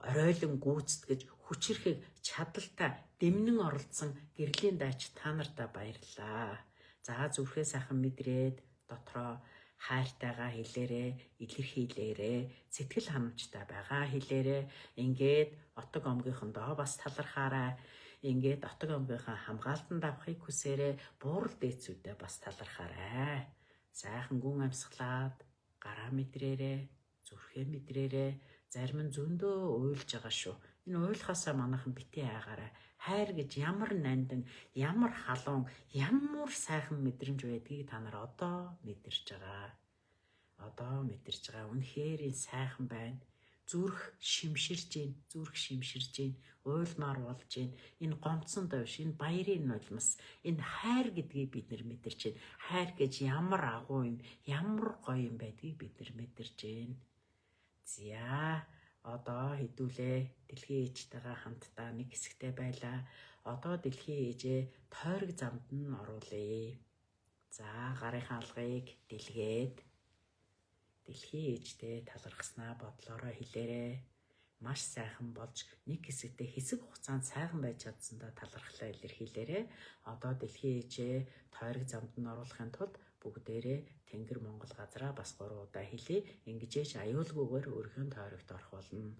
оройлон гүйцэтгэж хүчрэхэг чадaltaй дэмнэн оролцсон гэрлийн дайч та нартай баярлалаа. За зүрхээ сайхан мэдрээд дотроо хайртайгаа хэлээрээ, илэрхийлээрээ, сэтгэл ханамжтай байгаа хэлээрээ. Ингээд отог омгийнхондоо бас талархаарай. Ингээд отог омгийнхаа хамгаалтанд авахыг хүсээрээ буурал дээдсүүдээ бас талархаарай. Сайхан гүн амьсгалаад гараа мэдрээрээ, зүрхээ мэдрээрээ. Зарим нь зөндөө уйлж байгаа шүү. Энэ уйлахаасаа манайхан битээ айгаарай. Хайр гэж ямар нандин, ямар халуун, ямар сайхан мэдрэмж байдгийг та нар одоо мэдэрч байгаа. Үнэхээр сайхан байна. Зүрх шимширж гин, уйлмаар болж гин. Энэ гомцсон довш, энэ баярын нулимс, энэ хайр гэдгийг бид нар мэдэрч гин. Хайр гэж ямар агуу юм, ямар гоё юм байдгийг бид нар мэдэрч гин. За хэдүүлээ дэлхийн ээжтэйгээ хамтдаа нэг хэсэгтэй байлаа. Дэлхийн ээжээ тойрог замд нь оруулъя. За гарынхаа алгыг дэлгээд дэлхийн ээжтэй талархснаа бодлороо хэлээрээ. Маш сайхан болж нэг хэсэгтээ хэсэг хугацаанд сайхан байж чадсандаа талархлаа илэрхийлээрээ. Дэлхийн ээжээ тойрог замд нь оруулахын тулд бүгдээрээ Тэнгэр Монгол газараа бас 3 удаа хэлье. Ингэжээч аюулгүйгээр өөрийнхөө тойрогт орох болно.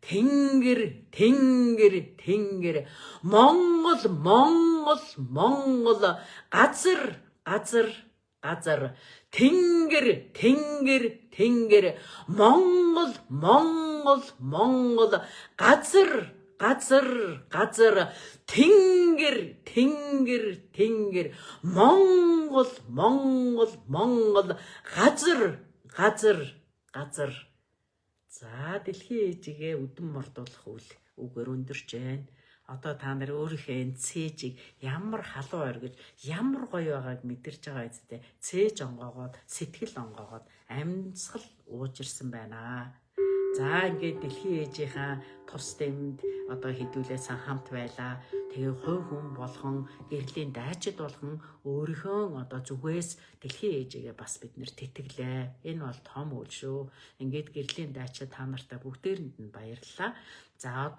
Тэнгэр, Тэнгэр, Тэнгэр, Монгол, Монгол, Монгол, газар, газар, газар. Тэнгэр, Тэнгэр, Тэнгэр, Монгол, Монгол, Монгол, газар, газар, газар. Тэнгэр, Тэнгэр, Тэнгэр, Монгол, Монгол, Монгол, газар, газар, газар. За дэлхийн ээжигээ үдэн мордуулах үгээр өндөрч байна. Та нар өөрийнхөө энэ цээжийг ямар халуун оргиж, ямар гоё байгааг мэдэрч байгаа үстэй. Цээж онгоогоод, сэтгэл онгоогоод амьсгал уужирсан байна. За ингээд дэлхийн ээжийнхаа тус дэмд хэдүүлээ сан хамт байлаа. Тэгээ хувь хүн болгон гэрлийн дайчид болгон өөрийнхөө зүгээс дэлхийн ээжигээ бас бид нэр тэтгэлээ. Энэ бол том үйл шүү. Ингээд гэрлийн дайчид та нартай бүгдээрэнд нь баярлалаа. За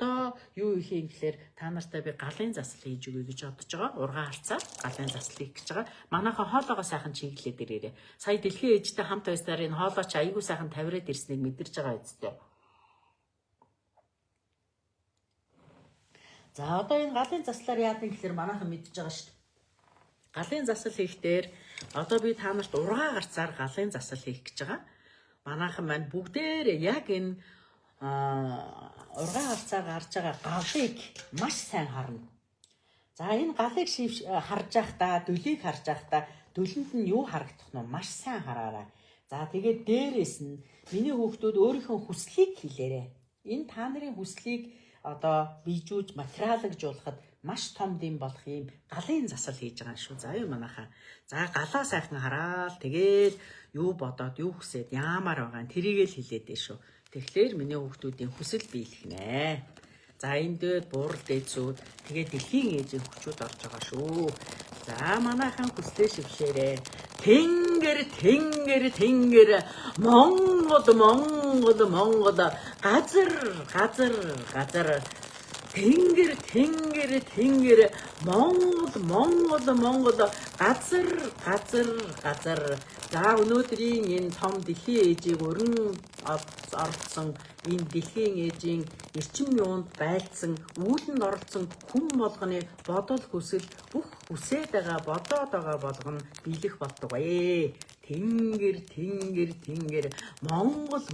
юу их юм гэхээр та нартай би галын засал хийж өгье гэж бодож байгаа. Ургаан харцаа галын засал хийх гэж байгаа. Манайхаа хоолоогоо сайхан чиглэлээд ирээрээ. Сая дэлхийн ээжтэй хамт байснаар энэ хоолоо чи айгүй сайхан тавираад ирснийг мэдэрч байгаа үстэй. За энэ галын заслаар яадаг гэхээр манайхан мэдж байгаа шүү дээ. Галын засал хийхдээ би та нарт ургаан гарцаар галын засал хийх гэж байгаа. Манайхан маань бүгдээрээ яг энэ ургаан гарцаар гарч байгаа галыг маш сайн харна. За энэ галыг харж байхдаа, дөлийг харж байхдаа дөлөнд нь юу харагдах нь маш сайн хараарай. За тэгээд дээрээс нь миний хүүхдүүд өөрийнхөө хүслийг хэлээрэй. Энэ та нарын хүслийг бийжүүлж материалжуулахад маш том дэм болох юм галын засал хийж байгаа шүү. За юу манайхаа. За галаа сайхан хараад тэгээд юу бодоод юу хүсээд яамаар байгаа тэрийг л хэлээд дээ шүү. Тэгэхээр миний хүүхдүүдийн хүсэл биелэх. За энэ дээр буурал дээдсүүд тэгээд дэлхийн ээжийн хүчүүд орж байгаа шүү. За манайхан хүслээ шившээрээ. Тэнгэр, Тэнгэр, Тэнгэр, Монгол, Монгол, Монгол, газар, газар, газар. Тэнгэр, Тэнгэр, Тэнгэр, Монгол, Монгол, Монгол, газар, газар, газар. За өнөөдрийн энэ том дэлхийн ээжийг өрн оролцсон энэ дэлхийн ээжийн эрчим юунд байлдсан үүлэнд оролцсон хүн болгоны бодол хүсэл бүх хүсээд байгаа бодоод байгаа болгоно биелэх болдог ээ. Тэнгэр Монгол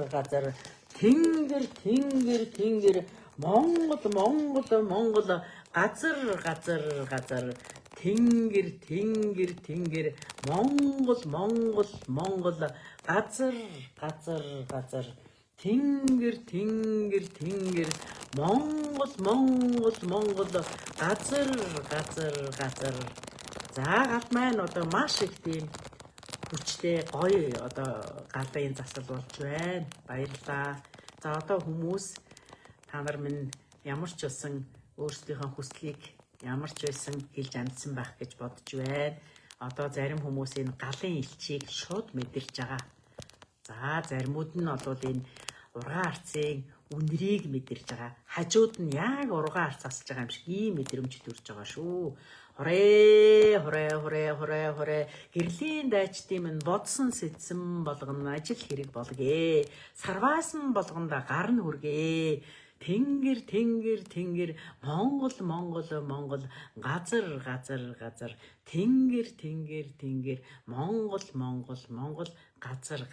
газар тэнгэр Монгол газар тэнгэр Монгол газар тэнгэр Монгол газар. За гал маань одоо маш их тийм хүчтэй гоё одоо галын засал болж байна. Баярлалаа. За одоо хүмүүс та нар минь ямар ч байсан өөрсдийнхөө хүслийг ямар ч байсан хэлж амжсан байх гэж бодож байна. Одоо зарим хүмүүс энэ галын элчийг шууд мэдэрч байгаа. За заримуд нь бол энэ ургаан арцын үнэрийг мэдэрч байгаа. Хажууд нь яг ургаан арц асаж байгаа юм шиг ийм мэдрэмж төрж байгаа шүү. Хорэ гэрлийн дайчдын минь бодсон сэтсэн болгоно ажил хэрэг болгоё. Сарваасан болгонда гар нь хүргэе. Тэнгэр Монгол газар тэнгэр Монгол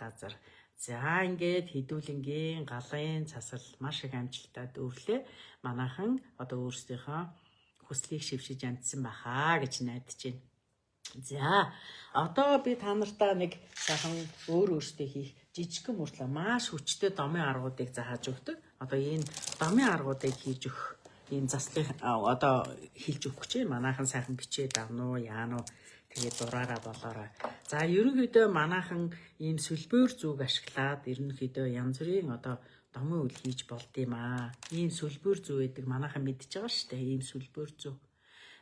газар. За ингээд хэдүүлэнгийн галын цасал маш их амжилттай дүүрлээ. Манайхан одоо өөрсдийнхөө хүслийг шившиж амжсан бахаа гэж найдаж байна. За одоо би та нартаа нэг сайхан өөртөө хийх жижигхэн мөртлөө маш хүчтэй домын аргуудыг зааж өгдөг. Одоо энэ домын аргуудыг хийж өгөх энэ заслыг одоо хэлж өгөх гэж манайхан сайхан бичээд авна уу яана уу тэгээд дураараа болоорой. За ерөнхийдөө манайхан ийм сүлбээр зүг ашиглаад ерөнхийдөө янз бүрийн одоо домын үйл хийж болд юм аа. Ийм сүлбээр зүг гэдэг манайхан мэдчихэж байгаа шүү дээ. Ийм сүлбээр зүг.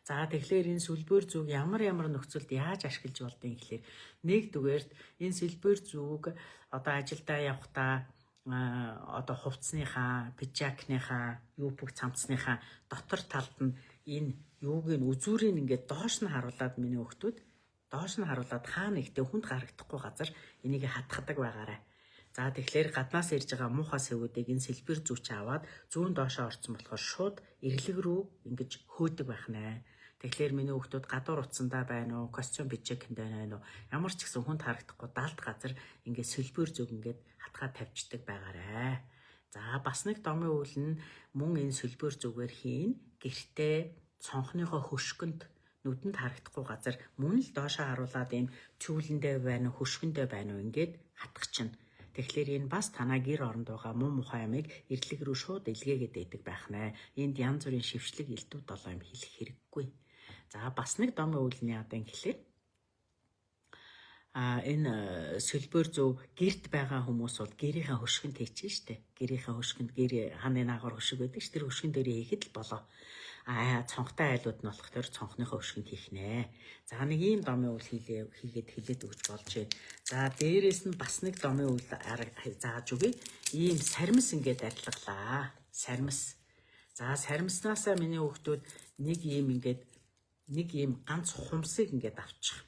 За тэгэхээр энэ сүлбээр зүг ямар нөхцөлд яаж ашиглаж болдгийг гэхээр нэгдүгээрт энэ сүлбээр зүг одоо ажилдаа явахдаа одоо хувцсныхаа, пижакныхаа, юупг цамцсныхаа дотор талд нь энэ юугийн үзүүрийг ингээд доош нь харуулад миний хөлтүүд доош нь харуулад хаана ихтэй хүнд гарагдахгүй газар энийг хатгадаг байгаарай. За тэгэхээр гаднаас ирж байгаа муухай сэвүүдийг энэ сэлбэр зүүч аваад зүүн доошоо орсон болохоор шууд эрлэг рүү ингэж хөөдөг байх нэ. Тэгэхээр миний хүүхдүүд гадуур утсандаа байна уу, костюм бичээхэнд байна уу, ямар ч гэсэн хүнд харагдахгүй далд газар ингээд сэлбэр зүг ингээд хатгаад тавьчихдаг байгаарэ. За бас нэг домын үйл нь мөн энэ сэлбэр зүгээр хийн гэртээ цонхныхоо хөшгөнд нүдэнд харагдахгүй газар мөн л доошоо харуулад ийм чүүлэндээ байна уу, хөшгөндөө байна уу ингээд хатгачихна. Тэгэхээр энэ бас танаа гэр оронд байгаа муу мухай ямыг эрлэг рүү шууд илгээгээд байдаг байх нэ. Энд янз бүрийн шившлэг элдвүүд болоо юм хэлэх хэрэггүй. За бас нэг домын үйлний одоо ингэхлээр энэ сөлбөр зөв гэрт байгаа хүмүүс бол гэрийнхээ хөшгөнд хийчихнэ штэ. Гэрийнхээ хөшгөнд гэр ханы наагур хөшг байдаг ш. Тэр хөшгөн дээр хийхэд л болоо. Цонхтой айлууд нь болох төр цонхныхоо хөшгөнд хийх нэ. За нэг ийм домын үйл хийгээд өгч болж байна. За дээрээс нь бас нэг домын үйл зааж өгье. Ийм сармис ингээд арилгалаа. Сармис. За сармиснаасаа миний хүүхдүүд нэг ийм ганц хумсыг ингээд авчих.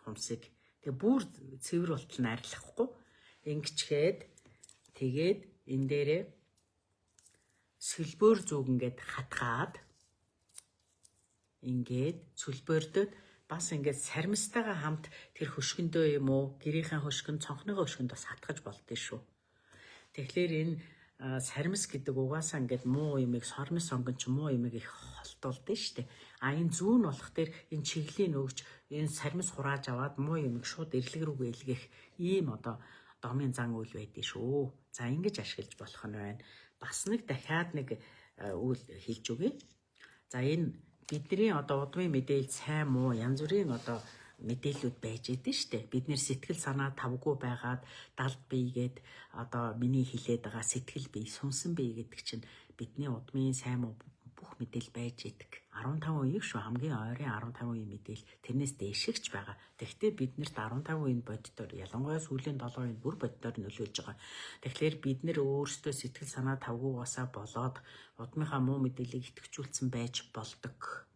Хумсыг. Тэгээ бүр цэвэр болтол нь арилгахгүй. Ингэчгээд тэгээд энэ дээрээ сөлбөр зүг ингээд хатгаад ингээд сөлбөрдөд бас ингээд сармистайгаа хамт тэр хөшгөндөө юм уу гэрийнхээ хөшгөн цонхныхоо хөшгөнд бас хатгаж болдсон шүү. Тэгэхээр энэ сармис гэдэг угаасаа ингээд муу юмыг сормис сонгон ч муу юмыг их холтуулдаг штэ. Энэ зүүн болох дээр энэ чиглэлийн өгч энэ сармис хурааж аваад муу юмыг шууд эрлэг рүү ээлгэх ийм одоо домын зан үйл байдгийг шүү. За ингэж ашиглаж болох нь байна. Бас нэг дахиад нэг үйл хэлж өгье. За энэ бидний одоо удмын мэдээлэл сайн муу янз бүрийн одоо мэдээллүүд байж идэв штэ. Бид нэр сэтгэл санаа тавгүй байгаад далд бийгээд одоо миний хэлээд байгаа сэтгэл бий, сүнсэн бий гэдэг чинь бидний удмын сайн муу бүх мэдээлэл байж идэг. 15% шүү хамгийн ойрын 15% мэдээлэл тэрнээс дээшгч байгаа. Тэгэхдээ биднэрт 15% боддоор ялангуяа сүүлийн 7% бүр боддоор нөлөөлж байгаа. Тэгэхээр бид нэр өөрсдөө сэтгэл санаа тавгуугаасаа болоод удмынхаа муу мэдээллийг идэвхжүүлсэн байж болдог.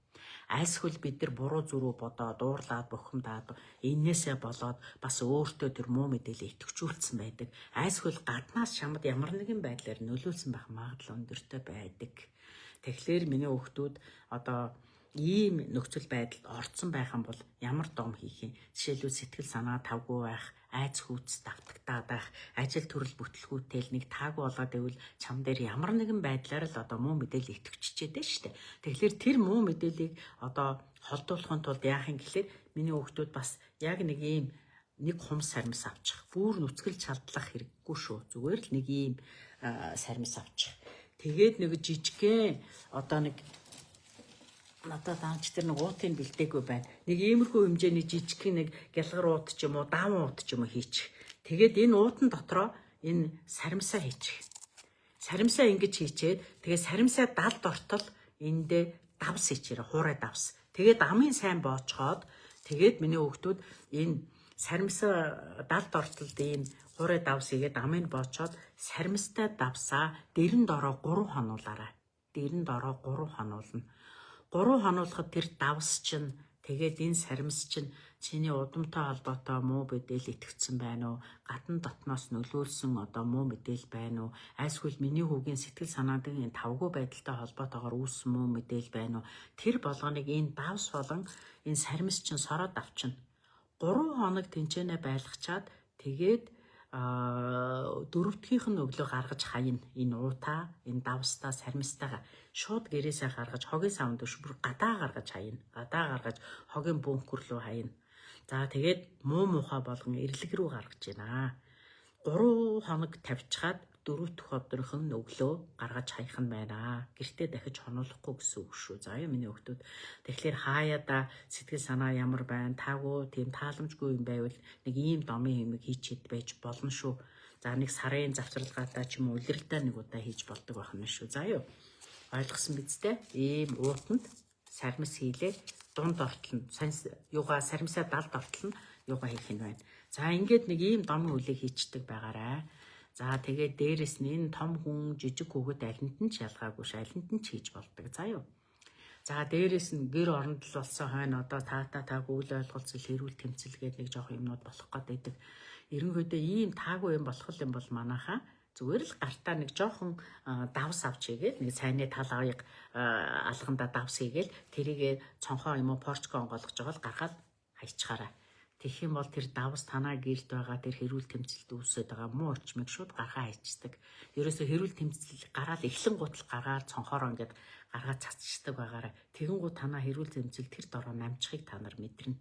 Айлсгүй бид нар буруу зүрүү бодоод уурлаад бухимдаад эннээсээ болоод бас өөртөө тэр муу мэдээлэл итгэвчүүлсэн байдаг. Айлсгүй гаднаас чамд ямар нэгэн байдлаар нөлөөлсөн байх магадлал өндөртэй байдаг. Тэгэхээр миний хүүхдүүд одоо ийм нөхцөл байдалд орцсон байх юм бол ямар дом хийх юм? Жишээлбэл сэтгэл санаа тавгүй байх, айц хүүц давтагтаад байх, ажил төрөл бүтлгүүтэл нэг таагүй болоод ивэл чам дээр ямар нэгэн байдлаар л одоо муу мэдээлэл итгэвччихэд дээ шүү дээ. Тэгэхээр тэр муу мэдээллийг одоо холдуулахын тулд яах юм гэхэлэр миний хүүхдүүд бас яг нэг ийм нэг хум сармис авчих. Бүр нүцгэл чалдлах хэрэггүй шүү. Зүгээр л нэг ийм сармис авчих. Тэгээд нэг жижигхэн одоо нэг надад даанч тэр нэг уутын бэлдээгүй байна. Нэг иймэрхүү хэмжээний жижигхэн нэг гялгар уут ч юм уу, дааван уут ч юм уу хийчих. Тэгээд энэ уутан дотроо энэ саримсаа хийчих. Саримсаа ингэж хийчээд тэгээд саримсаа далд ортол эндээ давс хийчээрэй, хуурай давс. Тэгээд амын сайн боочхоод тэгээд миний хүүхдүүд энэ саримсаа далд ортолд ийм хуурай давс хийгээд амыг боочоод саримстай давсаа дэрэнд ороо 3 хонуулаарай. Дэрэнд ороо 3 хонуулна. 3 хонуулахад тэр давс чинь тэгээд энэ саримс чинь чиний удамтай холбоотой муу мэдээлэл итгэвсэн байна уу? Гадна дотноос нөлөөлсөн одоо муу мэдээлэл байна уу? Айлсгүй миний хүүгийн сэтгэл санаагийн тавгүй байдалтай холбоотойгоор үүссэн муу мэдээлэл байна уу? Тэр болгоныг энэ давс болон энэ саримс чинь сороод авчна. 3 хоног тэнцэнэ байлгачаад тэгээд дөрөвдгийнх нь өглөө гаргаж хаяна. Энэ уутаа, энэ давстаа, саримстайгаа шууд гэрээсээ гаргаж хогийн савнд бүр гадаа гаргаж хаяна. Гадаа гаргаж хогийн бөөнхөр рүү хаяна. За тэгээд муу муухай болгон эрлэг рүү гаргаж байна. 3 хоног тавьчихад 4 дахь өдрийнх нь өглөө гаргаж хаях нь байна. Гэртээ дахиж хонуулахгүй гэсэн үг шүү. За яа миний хүүхдүүд. Тэгэхээр хаяада сэтгэл санаа ямар байна? Таагүй тийм тааламжгүй юм байвал нэг ийм домын хэмиг хийчихэд байж болно шүү. За нэг сарын завсралгаатай ч юм уу улиралдаа нэг удаа хийж болдог байх нь шүү. За юу. Ойлгосон биз дээ? Ийм уутанд сармис хийлээ. Дунд ортолно. Юугаа сармисаа далд ортолно. Юугаа хийх юм байна. За ингээд нэг ийм домын үлийг хийчдэг байгаарай. За тэгээд дээрэс нь энэ том хүн жижиг хүүхэд алинд нь ч ялгаагүй ш, алинд нь ч хийж болдог. За юу. За дээрэс нь гэр оронд л болсон хойно одоо тааг үйл ойлголцол хэрүүл тэмцэл гээд нэг жоох юмнууд болох гээд байдаг. Ерөнхийдөө ийм таагүй юм болох юм бол манайхаа зүгээр л гартаа нэг жоохон давс авч игээл нэг сайнны тал авыг алгандаа давс игээл тэрийгээ цонхоо юм уу порчко онгойлгож байгаа л гаргаад хайчхаарай. Тэгэх юм бол тэр давс танаа гэрт байгаа тэр хэрүүл тэмцэлд үүсээд байгаа муу орчмыг шууд гаргаа хайчдаг. Ерөөсө хэрүүл тэмцэл гараад эхлэн гутал гараад цонхороо ингээд гаргаад цацчихдаг байгаараа. Тэгэн гут танаа хэрүүл тэмцэл тэр дороо намжихыг та нар мэдэрнэ.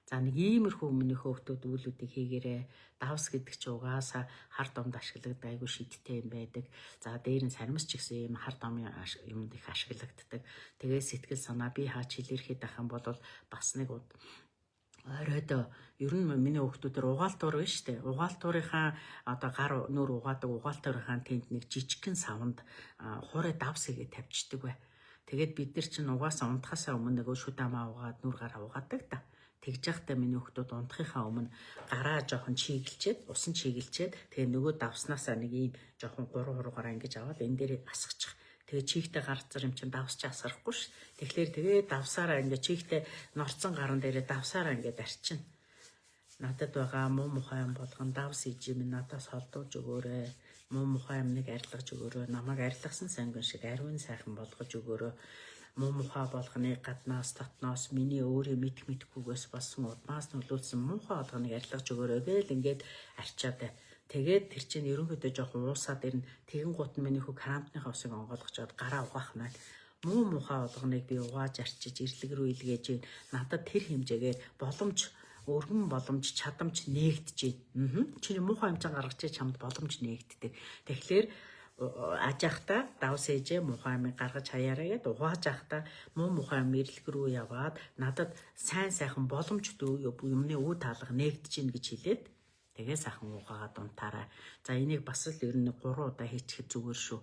За нэг иймэрхүү өмнөхөө хөвтүүд үүлүүдийг хийгээрээ. Давс гэдэг чи угаасаа хар домд ашиглагддаг айгүй шидтэй юм байдаг. За дээр нь саримс ч гэсэн юм хар домын юмд их ашиглагддаг. Тэгээ сэтгэл санаа би хаач илэрхэд байх юм бол бас нэг оройдоо ер нь миний хүүхдүүдээр угаалтуур байна шүү дээ. Угаалтуурынхаа одоо гар нөр угаадаг угаалтуурынхаа тэнд нэг жижигхэн савнд хуурай давс игээ тавьчихдаг бай. Тэгээд бид нар чинь угаасаа унтахаасаа өмнө нөгөө шүдамаа угаад нүр гараа угаадаг та. Тэгж явахдаа миний хүүхдүүд унтахынхаа өмнө гараа жоохон чиглэлчээд, усан чиглэлчээд тэгээ нөгөө давснаасаа нэг ийм жоохон 3 хуруугаараа ингэж аваад энэ дээр асгачих. Тэгээ чихтэй гарцар юм чинь давс ч асарахгүй ш. Тэгэхээр тэгээ давсаараа ингээ чихтэй норцсон гаран дээрээ давсаараа ингээ дарчин. Надад байгаа муу мухай юм болгон давс иж юм надаас холдуулж өгөөрэй. Муу мухай юмныг арилгаж өгөөрэй. Намайг арилгасан сангин шиг ариун сайхан болгож өгөөрэй. Муу мухай болгоныг гаднаас дотноос миний өөрөө мэдхгүйгээс болсон удмаас нөлөөлсөн муухай болгоныг арилгаж өгөөрэй гээл ингээд арчаад бай. Тэгээд тэр чинь ерөнхийдөө жоохон уусаад ирнэ. Тэгэн гут нь миний хүү карантиныхаа усыг онгойлгочоод гараа угаах нь. Муу мухай болгоныг би угааж арчиж ирлэг рүү илгээж надад тэр хэмжээгээр боломж өргөн боломж чадамж нээгдэж байна. Чиний муухай хэмжээ гаргаж чамд боломж нээгддэг. Тэгэхээр ажаахта давс ээжээ муухай амыг гаргаж хаяараа гэд угааж ахта муу муухай ам ирлэг рүү яваад надад сайн сайхан боломж юмны үе таалга нээгдэж гин гэж хэлээд Тэгээ сайхан уугаагаад унтаарай. За энийг бас л ер нь 3 удаа хийчихэж зүгээр шүү.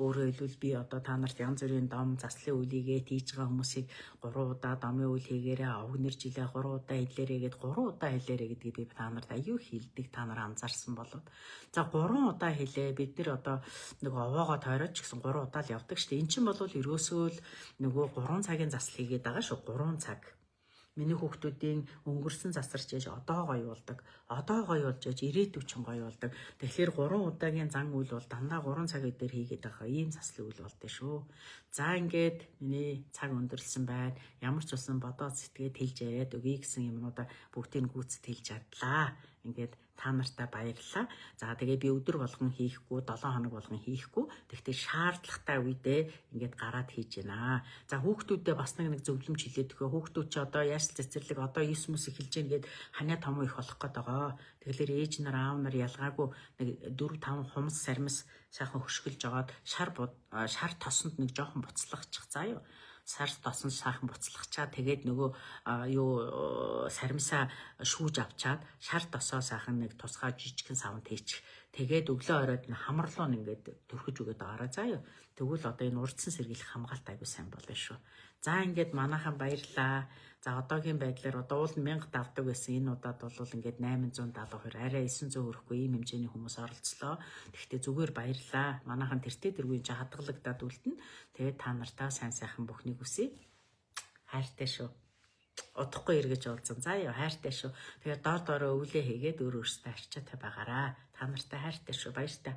Өөрөөр хэлбэл би одоо та нарт янз бүрийн дом заслын үлийгээ хийж байгаа хүмүүсийг 3 удаа домын үйл хийгээрээ овг нэр жилээ 3 удаа хэлээрээ гэд 3 удаа хэлээрээ гэдгийг би та нарт аюу хэлдэг та нар анзаарсан болов. За 3 удаа хэлээ бид нэр одоо нөгөө овоогоо тойроод ч гэсэн 3 удаа л явдаг шүү дээ. Эн чинь бол ерөөсөө л нөгөө 3 цагийн засал хийгээд байгаа шүү. 3 цаг. Миний хүүхдүүдийн өнгөрсөн засарч яж одоо гоё болдог. Одоо гоё болж яж ирээдүйд ч гоё болдог. Тэгэхээр 3 удаагийн зан үйл бол дандаа 3 цаг өдөр хийгээд байгаа ийм заслын үйл болдөө шүү. За ингээд миний цаг өндөрлсөн байна. Ямар ч усан бодоод сэтгээд хэлж яриад өгье гэсэн юмнуудаа бүгдийг гүйцэд хэлж чадлаа. Ингээд та нартай баярлалаа. За тэгээ би өдөр болгон хийхгүй, 7 хоног болгон хийхгүй. Тэгтээ шаардлагатай үедээ ингээд гараад хийж байна. За хүүхдүүдээ бас нэг зөвлөмж хэлээд өгөө. Хүүхдүүд чи одоо яаш цэцэрлэг одоо 9 мөс эхэлж гэнэ гээд ханаа том их болох гээд байгаа. Тэгэхээр ээж нар аав нар ялгаагүй нэг 4 5 хумс сармис сайхан хөшгөлж агаад шар тосонд нэг жоохон буцлагчих заа юу. Сар тосон сайхан буцлагчаа тэгээд нөгөө сармисаа шүүж авчаад шар тосоо сайхан нэг тусгай жижигхэн савнд хийчих. Тэгээд өглөө оройд нь хамарлуун ингээд төрхөж өгöd байгаараа заа юу. Тэгвэл одоо энэ урдсан сэргийлэх хамгаалт аягүй сайн болно шүү. За ингээд манайхан баярлаа. За одоогийн байдлаар одоо уул 1000 давдаг байсан энэ удаад бол ингээд 872 арай 900 хүрэхгүй ийм хэмжээний хүмүүс оролцлоо. Тэгэхдээ зүгээр баярлаа. Манайхан тэртээ тэргүй чи хадгалагдаад үлдэн. Тэгээд та нартаа сайн сайхан бүхнийг хүсье. Хайртай шүү. Удахгүй эргэж уулзсан. За яа хайртай шүү. Тэгээд доор доороо өвлөө хийгээд өөр өөртөө арчаатай байгаараа. Та нартай хайртай шүү. Баяртай.